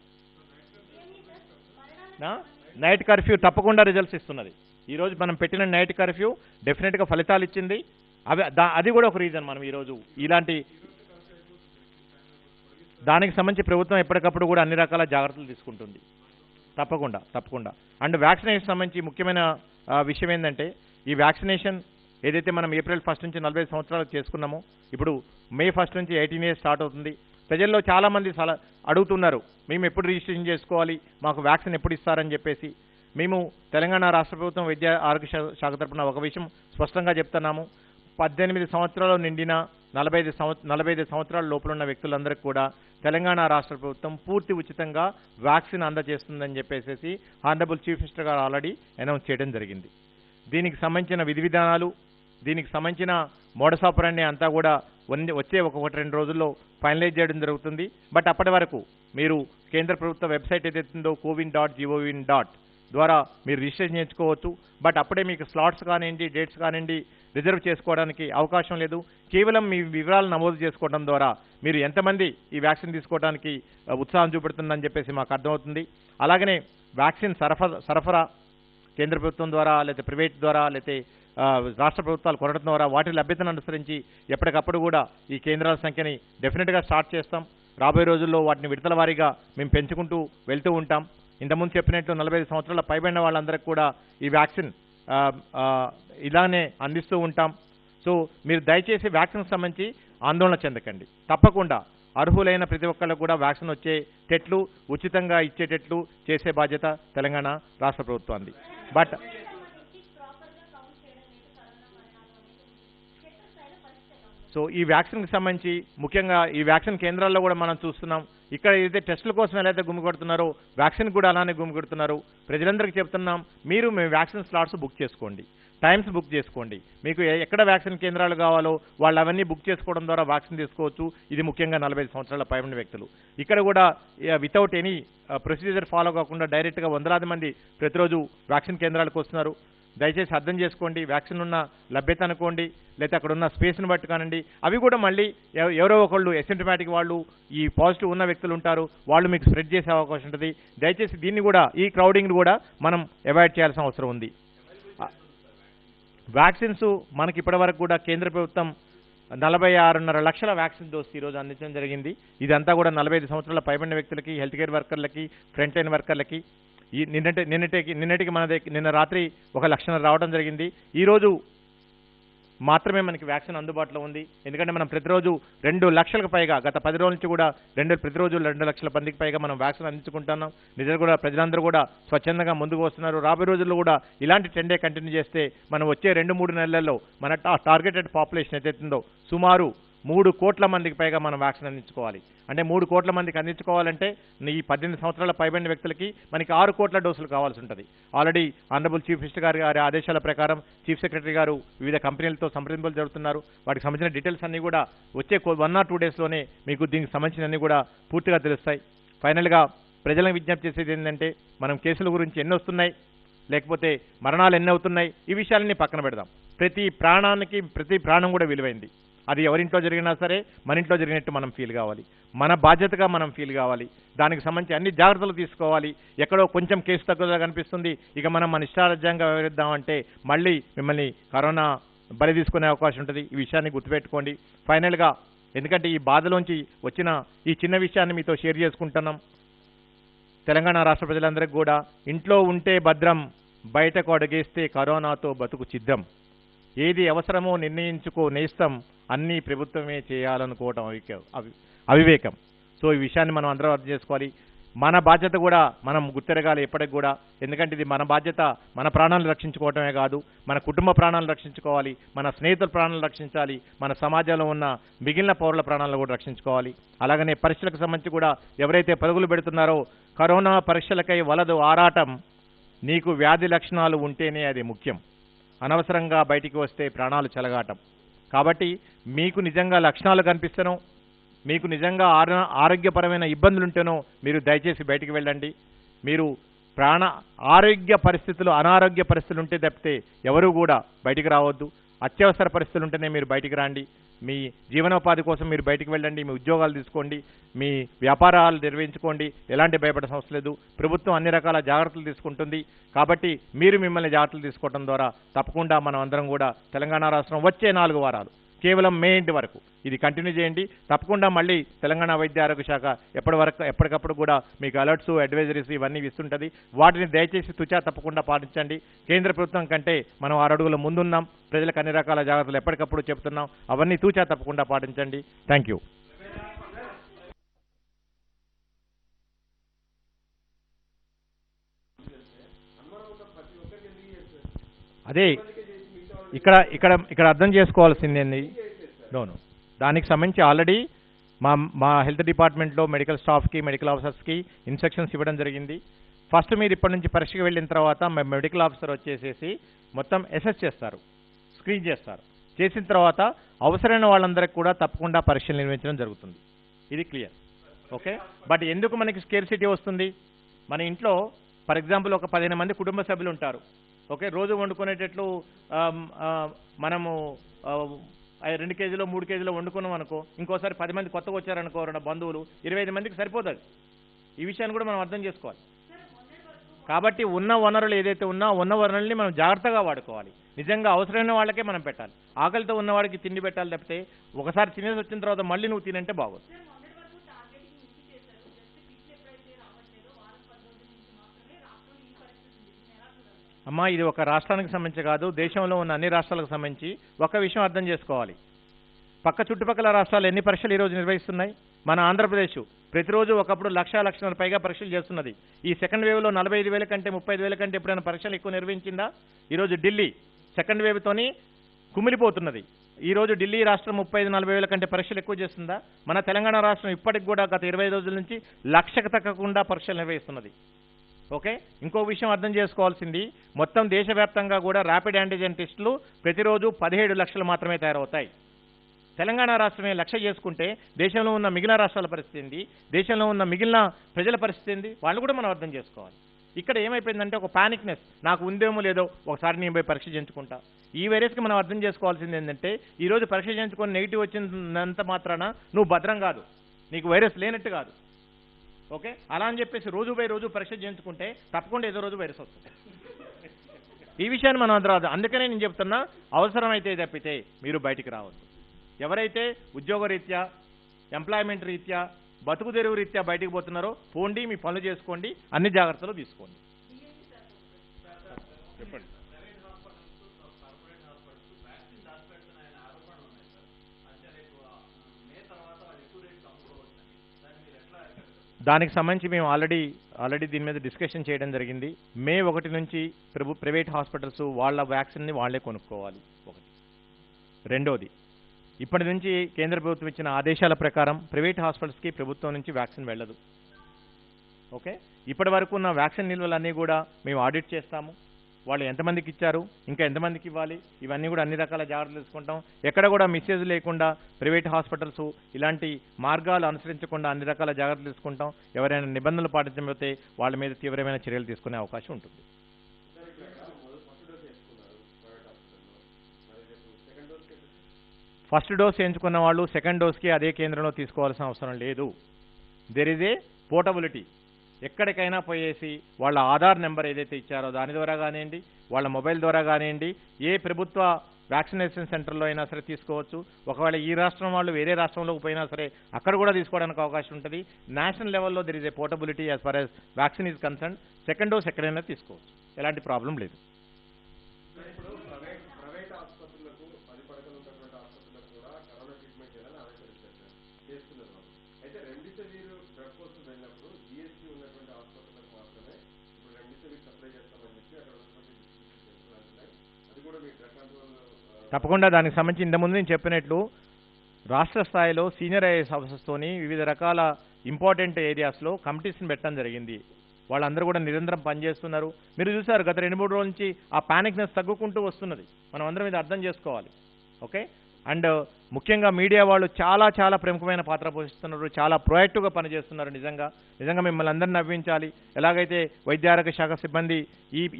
నైట్ కర్ఫ్యూ తప్పకుండా రిజల్ట్స్ ఇస్తున్నది. ఈరోజు మనం పెట్టిన నైట్ కర్ఫ్యూ డెఫినెట్గా ఫలితాలు ఇచ్చింది. అది కూడా ఒక రీజన్. మనం ఈరోజు ఇలాంటి దానికి సంబంధించి ప్రభుత్వం ఎప్పటికప్పుడు కూడా అన్ని రకాల జాగ్రత్తలు తీసుకుంటుంది. తప్పకుండా. అండ్ వ్యాక్సినేషన్ సంబంధించి ముఖ్యమైన విషయం ఏంటంటే, ఈ వ్యాక్సినేషన్ ఏదైతే మనం ఏప్రిల్ 1 నుంచి 45 సంవత్సరాలకు చేసుకున్నామో, ఇప్పుడు మే 1 నుంచి 18 ఇయర్స్ స్టార్ట్ అవుతుంది. ప్రజల్లో చాలామంది అడుగుతున్నారు, మేము ఎప్పుడు రిజిస్ట్రేషన్ చేసుకోవాలి, మాకు వ్యాక్సిన్ ఎప్పుడు ఇస్తారని చెప్పేసి. మేము తెలంగాణ రాష్ట్ర ప్రభుత్వం వైద్య ఆరోగ్య శాఖ తరఫున ఒక విషయం స్పష్టంగా చెప్తున్నాము. 18 సంవత్సరాలు నిండిన 45 సంవత్సరాల లోపల ఉన్న వ్యక్తులందరికీ కూడా తెలంగాణ రాష్ట్ర ప్రభుత్వం పూర్తి ఉచితంగా వ్యాక్సిన్ అందజేస్తుందని చెప్పేసి హానరబుల్ చీఫ్ మినిస్టర్ గారు ఆల్రెడీ అనౌన్స్ చేయడం జరిగింది. దీనికి సంబంధించిన విధి విధానాలు, దీనికి సంబంధించిన మోడస్ ఆపరెండి అంతా కూడా వచ్చే 1-2 రోజుల్లో ఫైనలైజ్ చేయడం జరుగుతుంది. బట్ అప్పటి వరకు మీరు కేంద్ర ప్రభుత్వ వెబ్సైట్ ఏదైతుందో cowin.gov.in ద్వారా మీరు రిజిస్ట్రేషన్ చేసుకోవచ్చు. బట్ అప్పుడే మీకు స్లాట్స్ కానివ్వండి, డేట్స్ కానివ్వండి రిజర్వ్ చేసుకోవడానికి అవకాశం లేదు. కేవలం మీ వివరాలు నమోదు చేసుకోవడం ద్వారా మీరు ఎంతమంది ఈ వ్యాక్సిన్ తీసుకోవడానికి ఉత్సాహం చూపెడుతుందని చెప్పేసి మాకు అర్థమవుతుంది. అలాగనే వ్యాక్సిన్ సరఫరా కేంద్ర ప్రభుత్వం ద్వారా, లేకపోతే ప్రైవేట్ ద్వారా, లేకపోతే రాష్ట్ర ప్రభుత్వాలు కొనడం ద్వారా వాటి లభ్యతను అనుసరించి ఎప్పటికప్పుడు కూడా ఈ కేంద్రాల సంఖ్యని డెఫినెట్గా స్టార్ట్ చేస్తాం. రాబోయే రోజుల్లో వాటిని విడతల వారీగా మేము పెంచుకుంటూ వెళ్తూ ఉంటాం. ఇంతకుముందు చెప్పినట్లు 45 సంవత్సరాల పైబడిన వాళ్ళందరికీ కూడా ఈ వ్యాక్సిన్ ఇలానే అందిస్తూ ఉంటాం. సో మీరు దయచేసి వ్యాక్సిన్ సంబంధించి ఆందోళన చెందకండి. తప్పకుండా అర్హులైన ప్రతి ఒక్కళ్ళకు కూడా వ్యాక్సిన్ వచ్చేటట్లు ఉచితంగా ఇచ్చేటట్లు చేసే బాధ్యత తెలంగాణ రాష్ట్ర ప్రభుత్వానికి. బట్ సో ఈ వ్యాక్సిన్కి సంబంధించి ముఖ్యంగా ఈ వ్యాక్సిన్ కేంద్రాల్లో కూడా మనం చూస్తున్నాం. ఇక్కడ ఏదైతే టెస్టుల కోసం ఎలా అయితే గుమికొడుతున్నారో వ్యాక్సిన్ కూడా అలానే గుమికొడుతున్నారు. ప్రజలందరికీ చెప్తున్నాం, మీరు మీ వ్యాక్సిన్ స్లాట్స్ బుక్ చేసుకోండి, టైమ్స్ బుక్ చేసుకోండి. మీకు ఎక్కడ వ్యాక్సిన్ కేంద్రాలు కావాలో వాళ్ళు అవన్నీ బుక్ చేసుకోవడం ద్వారా వ్యాక్సిన్ తీసుకోవచ్చు. ఇది ముఖ్యంగా 45 సంవత్సరాల పైబడిన వ్యక్తులు. ఇక్కడ కూడా వితౌట్ ఎనీ ప్రొసీజర్ ఫాలో కాకుండా డైరెక్ట్గా వందలాది మంది ప్రతిరోజు వ్యాక్సిన్ కేంద్రాలకు వస్తున్నారు. దయచేసి అర్థం చేసుకోండి. వ్యాక్సిన్ ఉన్న లభ్యత అనుకోండి, లేకపోతే అక్కడ ఉన్న స్పేస్ని బట్టి కానండి. అవి కూడా మళ్ళీ ఎవరో ఒకళ్ళు ఎసిమ్టమాటిక్ వాళ్ళు, ఈ పాజిటివ్ ఉన్న వ్యక్తులు ఉంటారు, వాళ్ళు మీకు స్ప్రెడ్ చేసే అవకాశం ఉంటుంది. దయచేసి దీన్ని కూడా, ఈ క్రౌడింగ్ కూడా మనం అవాయిడ్ చేయాల్సిన అవసరం ఉంది. వ్యాక్సిన్స్ మనకి ఇప్పటివరకు కూడా కేంద్ర ప్రభుత్వం 46.5 లక్షల వ్యాక్సిన్ డోస్ ఈరోజు అందించడం జరిగింది. ఇదంతా కూడా 45 సంవత్సరాల పైబడిన వ్యక్తులకి, హెల్త్ కేర్ వర్కర్లకి, ఫ్రంట్ లైన్ వర్కర్లకి. ఈ నిన్నటికి నిన్న రాత్రి 1 లక్ష రావడం జరిగింది. ఈరోజు మాత్రమే మనకి వ్యాక్సిన్ అందుబాటులో ఉంది. ఎందుకంటే మనం ప్రతిరోజు 2 లక్షలకు పైగా, గత 10 రోజుల నుంచి కూడా ప్రతిరోజు 2 లక్షల మందికి పైగా మనం వ్యాక్సిన్ అందించుకుంటున్నాం. నిజంగా కూడా ప్రజలందరూ కూడా స్వచ్ఛందంగా ముందుకు వస్తున్నారు. రాబోయే రోజుల్లో కూడా ఇలాంటి ట్రెండే కంటిన్యూ చేస్తే మనం వచ్చే 2-3 నెలల్లో మన టార్గెటెడ్ పాపులేషన్ ఏదైతుందో సుమారు 3 కోట్ల మందికి పైగా మనం వ్యాక్సిన్ అందించుకోవాలి. అంటే 3 కోట్ల మందికి అందించుకోవాలంటే ఈ 18 సంవత్సరాల పైబడిన వ్యక్తులకి మనకి 6 కోట్ల డోసులు కావాల్సి ఉంటుంది. ఆల్రెడీ ఆనరబుల్ చీఫ్ మినిస్టర్ గారి ఆదేశాల ప్రకారం చీఫ్ సెక్రటరీ గారు వివిధ కంపెనీలతో సంప్రదింపులు జరుగుతున్నారు. వాటికి సంబంధించిన డీటెయిల్స్ అన్నీ కూడా వచ్చే 1 or 2 డేస్లోనే మీకు దీనికి సంబంధించినవన్నీ కూడా పూర్తిగా తెలుస్తాయి. ఫైనల్గా ప్రజలకు విజ్ఞప్తి చేసేది ఏంటంటే, మనం కేసుల గురించి ఎన్ని వస్తున్నాయి, లేకపోతే మరణాలు ఎన్ని అవుతున్నాయి, ఈ విషయాలన్నీ పక్కన పెడదాం. ప్రతి ప్రాణం కూడా విలువైంది. అది ఎవరింట్లో జరిగినా సరే మన ఇంట్లో జరిగినట్టు మనం ఫీల్ కావాలి, మన బాధ్యతగా మనం ఫీల్ కావాలి. దానికి సంబంధించి అన్ని జాగ్రత్తలు తీసుకోవాలి. ఎక్కడో కొంచెం కేసు తగ్గుదల కనిపిస్తుంది, ఇక మనం మన ఇష్టారాజ్యంగా వ్యవహరిద్దామంటే మళ్ళీ మిమ్మల్ని కరోనా బలి తీసుకునే అవకాశం ఉంటుంది. ఈ విషయాన్ని గుర్తుపెట్టుకోండి. ఫైనల్గా, ఎందుకంటే ఈ బాధలోంచి వచ్చిన ఈ చిన్న విషయాన్ని మీతో షేర్ చేసుకుంటున్నాం. తెలంగాణ రాష్ట్ర ప్రజలందరికీ కూడా ఇంట్లో ఉంటే భద్రం, బయటకు అడుగేస్తే కరోనాతో బతుకు చిద్దం. ఏది అవసరమో నిర్ణయించుకో నేస్తం, అన్నీ ప్రభుత్వమే చేయాలనుకోవటం అవివేకం. సో ఈ విషయాన్ని మనం అందరం అర్థం చేసుకోవాలి. మన బాధ్యత కూడా మనం గుర్తెరగాలి ఎప్పటికి కూడా. ఎందుకంటే ఇది మన బాధ్యత. మన ప్రాణాలను రక్షించుకోవటమే కాదు, మన కుటుంబ ప్రాణాలను రక్షించుకోవాలి, మన స్నేహితుల ప్రాణాలను రక్షించాలి, మన సమాజంలో ఉన్న మిగిలిన పౌరుల ప్రాణాలను కూడా రక్షించుకోవాలి. అలాగనే పరీక్షలకు సంబంధించి కూడా ఎవరైతే పరుగులు పెడుతున్నారో, కరోనా పరీక్షలకై వలదు ఆరాటం, నీకు వ్యాధి లక్షణాలు ఉంటేనే అది ముఖ్యం. అనవసరంగా బయటికి వస్తే ప్రాణాలు చెలగాటం. కాబట్టి మీకు నిజంగా లక్షణాలు కనిపిస్తేనో, మీకు నిజంగా ఆరోగ్యపరమైన ఇబ్బందులు ఉంటేనో మీరు దయచేసి బయటికి వెళ్ళండి. మీరు ఆరోగ్య పరిస్థితులు, అనారోగ్య పరిస్థితులు ఉంటే తప్పితే ఎవరు కూడా బయటికి రావద్దు. అత్యవసర పరిస్థితులు ఉంటేనే మీరు బయటికి రండి. మీ జీవనోపాధి కోసం మీరు బయటికి వెళ్ళండి, మీ ఉద్యోగాలు తీసుకోండి, మీ వ్యాపారాలు నిర్వహించుకోండి. ఎలాంటి భయపడే అవసరం లేదు. ప్రభుత్వం అన్ని రకాల జాగ్రత్తలు తీసుకుంటుంది. కాబట్టి మీరు మిమ్మల్ని జాగ్రత్తలు తీసుకోవడం ద్వారా తప్పకుండా మనం అందరం కూడా తెలంగాణ రాష్ట్రం వచ్చే 4 వారాలు కేవలం మే ఎండ్ వరకు ఇది కంటిన్యూ చేయండి. తప్పకుండా మళ్ళీ తెలంగాణ వైద్య ఆరోగ్య శాఖ ఎప్పటికప్పుడు కూడా మీకు అలర్ట్స్, అడ్వైజరీస్ ఇవన్నీ ఇస్తుంటుంది. వాటిని దయచేసి తప్పకుండా పాటించండి. కేంద్ర ప్రభుత్వం కంటే మనం 6 అడుగుల ముందున్నాం. ప్రజలకు అన్ని రకాల జాగ్రత్తలు ఎప్పటికప్పుడు చెప్తున్నాం. అవన్నీ తప్పకుండా పాటించండి. Thank you. అదే ఇక్కడ అర్థం చేసుకోవాల్సింది నోను. దానికి సంబంధించి ఆల్రెడీ మా హెల్త్ డిపార్ట్మెంట్లో మెడికల్ స్టాఫ్కి, మెడికల్ ఆఫీసర్స్కి ఇన్స్ట్రక్షన్స్ ఇవ్వడం జరిగింది. ఫస్ట్ మీరు ఇప్పటి నుంచి పరీక్షకు వెళ్ళిన తర్వాత మెడికల్ ఆఫీసర్ వచ్చేసేసి మొత్తం అసెస్ చేస్తారు, స్క్రీన్ చేస్తారు. చేసిన తర్వాత అవసరమైన వాళ్ళందరికీ కూడా తప్పకుండా పరీక్షలు నిర్వహించడం జరుగుతుంది. ఇది క్లియర్, ఓకే. బట్ ఎందుకు మనకి స్కేర్సిటీ వస్తుంది? మన ఇంట్లో ఫర్ ఎగ్జాంపుల్ ఒక 15 మంది కుటుంబ సభ్యులు ఉంటారు, ఓకే. రోజు వండుకునేటట్లు మనము 2 కేజీలో 3 కేజీలో వండుకున్నాం అనుకో, ఇంకోసారి 10 మంది కొత్తగా వచ్చారనుకో, 2 బంధువులు, 25 మందికి సరిపోతుంది. ఈ విషయాన్ని కూడా మనం అర్థం చేసుకోవాలి. కాబట్టి ఉన్న వనరులు ఏదైతే ఉన్న వనరుల్ని మనం జాగ్రత్తగా వాడుకోవాలి. నిజంగా అవసరమైన వాళ్ళకే మనం పెట్టాలి. ఆకలితో ఉన్నవాడికి తిండి పెట్టాలి తప్పితే ఒకసారి తినేసి వచ్చిన తర్వాత మళ్ళీ నువ్వు తినంటే బాగోదు. అమ్మా, ఇది ఒక రాష్ట్రానికి సంబంధించి కాదు, దేశంలో ఉన్న అన్ని రాష్ట్రాలకు సంబంధించి ఒక విషయం అర్థం చేసుకోవాలి. పక్క చుట్టుపక్కల రాష్ట్రాలు ఎన్ని పరీక్షలు ఈరోజు నిర్వహిస్తున్నాయి? మన ఆంధ్రప్రదేశ్ ప్రతిరోజు ఒకప్పుడు లక్షన్నర పైగా పరీక్షలు చేస్తున్నది. ఈ సెకండ్ వేవ్లో 45,000 కంటే 35,000 కంటే ఎప్పుడైనా పరీక్షలు ఎక్కువ నిర్వహించిందా? ఈరోజు ఢిల్లీ సెకండ్ వేవ్తోని కుమిలిపోతున్నది. ఈరోజు ఢిల్లీ రాష్ట్రం 35,000-40,000 కంటే పరీక్షలు ఎక్కువ చేస్తుందా? మన తెలంగాణ రాష్ట్రం ఇప్పటికి కూడా గత 25 రోజుల నుంచి 1,00,000కు తగ్గకుండా పరీక్షలు నిర్వహిస్తున్నది. ఓకే, ఇంకో విషయం అర్థం చేసుకోవాల్సింది, మొత్తం దేశవ్యాప్తంగా కూడా ర్యాపిడ్ యాంటిజెన్ టెస్టులు ప్రతిరోజు 17 లక్షలు మాత్రమే తయారవుతాయి. తెలంగాణ రాష్ట్రమే 1,00,000 చేసుకుంటే దేశంలో ఉన్న మిగిలిన రాష్ట్రాల పరిస్థితి ఏంది, దేశంలో ఉన్న మిగిలిన ప్రజల పరిస్థితి ఏంది, వాళ్ళు కూడా మనం అర్థం చేసుకోవాలి. ఇక్కడ ఏమైపోయిందంటే ఒక పానిక్నెస్, నాకు ఉందేమో లేదో ఒకసారి నేను పోయి పరీక్ష చేయించుకుంటా. ఈ వైరస్కి మనం అర్థం చేసుకోవాల్సింది ఏంటంటే, ఈరోజు పరీక్ష చేయించుకొని నెగిటివ్ వచ్చినంత మాత్రాన నువ్వు భద్రం కాదు, నీకు వైరస్ లేనట్టు కాదు. ఓకే, అలా అని చెప్పేసి రోజు బై రోజు పరీక్ష చేయించుకుంటే తప్పకుండా ఏదో రోజు వైరస్ వస్తుంది. ఈ విషయాన్ని మనం అందరం, అందుకనే నేను చెప్తున్నా, అవసరమైతే తప్పితే మీరు బయటికి రావద్దు. ఎవరైతే ఉద్యోగ రీత్యా, ఎంప్లాయ్మెంట్ రీత్యా, బతుకు తెరువు రీత్యా బయటికి పోతున్నారో పోండి, మీ పనులు చేసుకోండి, అన్ని జాగ్రత్తలు తీసుకోండి. చెప్పండి. దానికి సంబంధించి మేము ఆల్రెడీ దీని మీద డిస్కషన్ చేయడం జరిగింది. మే 1 నుంచి ప్రైవేట్ హాస్పిటల్స్ వాళ్ళ వ్యాక్సిన్ని వాళ్లే కొనుక్కోవాలి. ఒకటి. రెండోది, ఇప్పటి నుంచి కేంద్ర ప్రభుత్వం ఇచ్చిన ఆదేశాల ప్రకారం ప్రైవేట్ హాస్పిటల్స్కి ప్రభుత్వం నుంచి వ్యాక్సిన్ వెళ్ళదు. ఓకే, ఇప్పటి వరకు ఉన్న వ్యాక్సిన్ నిల్వలన్నీ కూడా మేము ఆడిట్ చేస్తాము. వాళ్ళు ఎంతమందికి ఇచ్చారు, ఇంకా ఎంతమందికి ఇవ్వాలి, ఇవన్నీ కూడా అన్ని రకాల జాగ్రత్తలు తీసుకుంటాం. ఎక్కడ కూడా మిస్యూజ్ లేకుండా ప్రైవేట్ హాస్పిటల్స్ ఇలాంటి మార్గాలు అనుసరించకుండా అన్ని రకాల జాగ్రత్తలు తీసుకుంటాం. ఎవరైనా నిబంధనలు పాటించకపోతే వాళ్ళ మీద తీవ్రమైన చర్యలు తీసుకునే అవకాశం ఉంటుంది. ఫస్ట్ డోస్ ఎంచుకున్న వాళ్ళు సెకండ్ డోస్కి అదే కేంద్రంలో తీసుకోవాల్సిన అవసరం లేదు. There is a portability. ఎక్కడికైనా పోయేసి వాళ్ళ ఆధార్ నెంబర్ ఏదైతే ఇచ్చారో దాని ద్వారా కానివ్వండి, వాళ్ళ మొబైల్ ద్వారా కానివ్వండి, ఏ ప్రభుత్వ వ్యాక్సినేషన్ సెంటర్లో అయినా సరే తీసుకోవచ్చు. ఒకవేళ ఈ రాష్ట్రం వాళ్ళు వేరే రాష్ట్రంలోకి పోయినా సరే అక్కడ కూడా తీసుకోవడానికి అవకాశం ఉంటుంది. నేషనల్ లెవెల్లో there is a portability as far as vaccine is concern. Second dose ఎక్కడైనా తీసుకోవచ్చు, ఎలాంటి ప్రాబ్లం లేదు. తప్పకుండా దానికి సంబంధించి ఇంతకుముందు నేను చెప్పినట్లు రాష్ట్ర స్థాయిలో సీనియర్ ఐఏఎస్ ఆఫీసర్స్తోని వివిధ రకాల ఇంపార్టెంట్ ఏరియాస్లో కమిటీస్ని పెట్టడం జరిగింది. వాళ్ళందరూ కూడా నిరంతరం పనిచేస్తున్నారు. మీరు చూసారు గత 2-3 రోజుల నుంచి ఆ పానిక్నెస్ తగ్గుకుంటూ వస్తున్నది. మనం అందరం ఇది అర్థం చేసుకోవాలి. ఓకే, అండ్ ముఖ్యంగా మీడియా వాళ్ళు చాలా ప్రముఖమైన పాత్ర పోషిస్తున్నారు, చాలా ప్రొయాక్టివ్గా పనిచేస్తున్నారు. నిజంగా మిమ్మల్ని అందరినీ నవ్వించాలి. ఎలాగైతే వైద్య ఆరోగ్య శాఖ సిబ్బంది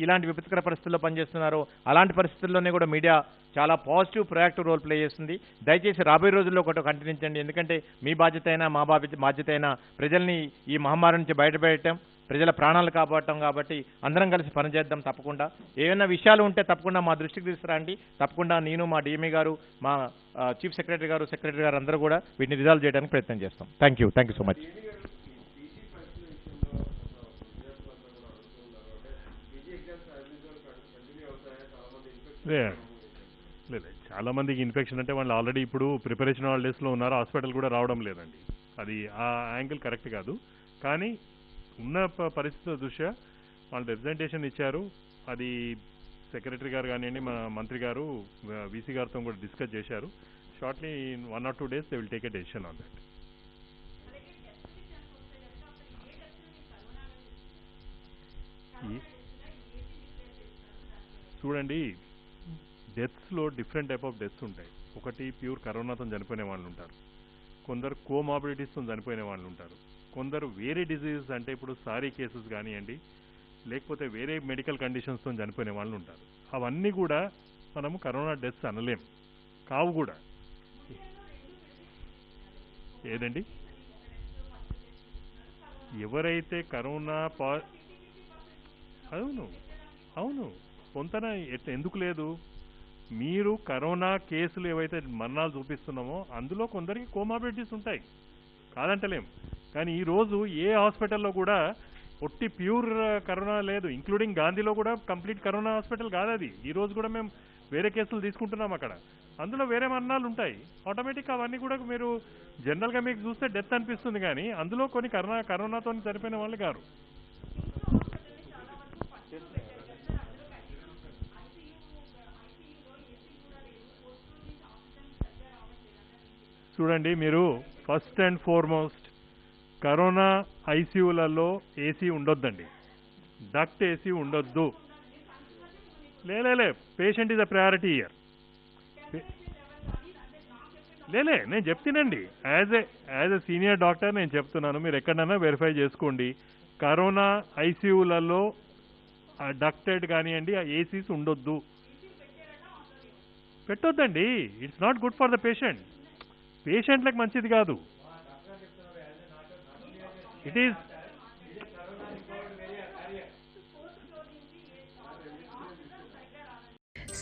ఇలాంటి విపత్కర పరిస్థితుల్లో పనిచేస్తున్నారో అలాంటి పరిస్థితుల్లోనే కూడా మీడియా చాలా పాజిటివ్ ప్రొయాక్టివ్ రోల్ ప్లే చేస్తుంది. దయచేసి రాబోయే రోజుల్లో ఒకటి కంటిన్యూంచండి. ఎందుకంటే మీ బాధ్యత అయినా మా బాధ్యత అయినా ప్రజల్ని ఈ మహమ్మారి నుంచి బయటపెట్టడం, ప్రజల ప్రాణాలు కాపాడటం. కాబట్టి అందరం కలిసి పనిచేద్దాం. తప్పకుండా ఏమైనా విషయాలు ఉంటే తప్పకుండా మా దృష్టికి తీసుకురండి. తప్పకుండా నేను, మా డిఎంఈ గారు, మా చీఫ్ సెక్రటరీ గారు అందరూ కూడా వీటిని రిజాల్వ్ చేయడానికి ప్రయత్నం చేస్తాం. Thank you so much. లేదు, చాలా మందికి ఇన్ఫెక్షన్ అంటే వాళ్ళు ఆల్రెడీ ఇప్పుడు ప్రిపరేషన్ హాలిడేస్లో ఉన్నారు, హాస్పిటల్ కూడా రావడం లేదండి. అది ఆ యాంగిల్ కరెక్ట్ కాదు. కానీ ఉన్న పరిస్థితుల దృష్ట్యా వాళ్ళు రిప్రజెంటేషన్ ఇచ్చారు. అది సెక్రటరీ గారు కానివ్వండి, మన మంత్రి గారు వీసీ గారితో కూడా డిస్కస్ చేశారు. Shortly in 1 or 2 days they will take a decision on that. చూడండి, డెత్స్లో డిఫరెంట్ టైప్ ఆఫ్ డెత్స్ ఉంటాయి. ఒకటి ప్యూర్ కరోనాతో చనిపోయిన వాళ్ళు ఉంటారు, కొందరు కోమార్బిడిటీస్తో చనిపోయిన వాళ్ళు ఉంటారు, కొందరు వేరే డిజీజెస్ అంటే ఇప్పుడు సారీ కేసెస్ కానివ్వండి, లేకపోతే వేరే మెడికల్ కండిషన్స్తో చనిపోయిన వాళ్ళు ఉంటారు. అవన్నీ కూడా మనము కరోనా డెత్స్ అనలేం, కావు కూడా. ఏదండి, ఎవరైతే కరోనా అవును పొంతన ఎందుకు లేదు? మీరు కరోనా కేసులు ఏవైతే మరణాలు చూపిస్తున్నామో అందులో కొందరికి కోమార్బిడిటీస్ ఉంటాయి, కాదంటలేం. కానీ ఈరోజు ఏ హాస్పిటల్లో కూడా ఒట్టి ప్యూర్ కరోనా లేదు. ఇంక్లూడింగ్ గాంధీలో కూడా కంప్లీట్ కరోనా హాస్పిటల్ కాదు అది. ఈరోజు కూడా మేము వేరే కేసులు తీసుకుంటున్నాం అక్కడ. అందులో వేరే మరణాలు ఉంటాయి. ఆటోమేటిక్గా అవన్నీ కూడా మీరు జనరల్గా మీకు చూస్తే డెత్ అనిపిస్తుంది, కానీ అందులో కొన్ని కరోనాతో చనిపోయిన వాళ్ళు గారు. చూడండి, మీరు ఫస్ట్ అండ్ ఫార్మోస్ట్ కరోనా ఐసీయూలలో ఏసీ ఉండొద్దండి, డక్ట్ ఏసీ ఉండొద్దు. Lay patient is a priority here. నేను చెప్తానండి, యాజ్ ఎ సీనియర్ డాక్టర్ నేను చెప్తున్నాను, మీరు ఎక్కడైనా వెరిఫై చేసుకోండి. కరోనా ఐసీయూలలో డక్టెడ్ కానివ్వండి, ఆ ఏసీస్ ఉండొద్దు, పెట్టొద్దండి. It's not good for the patient, పేషెంట్లకు మంచిది కాదు. It is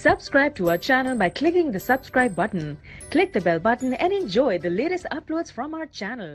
Subscribe to our channel by clicking the subscribe button. Click the bell button and enjoy the latest uploads from our channel.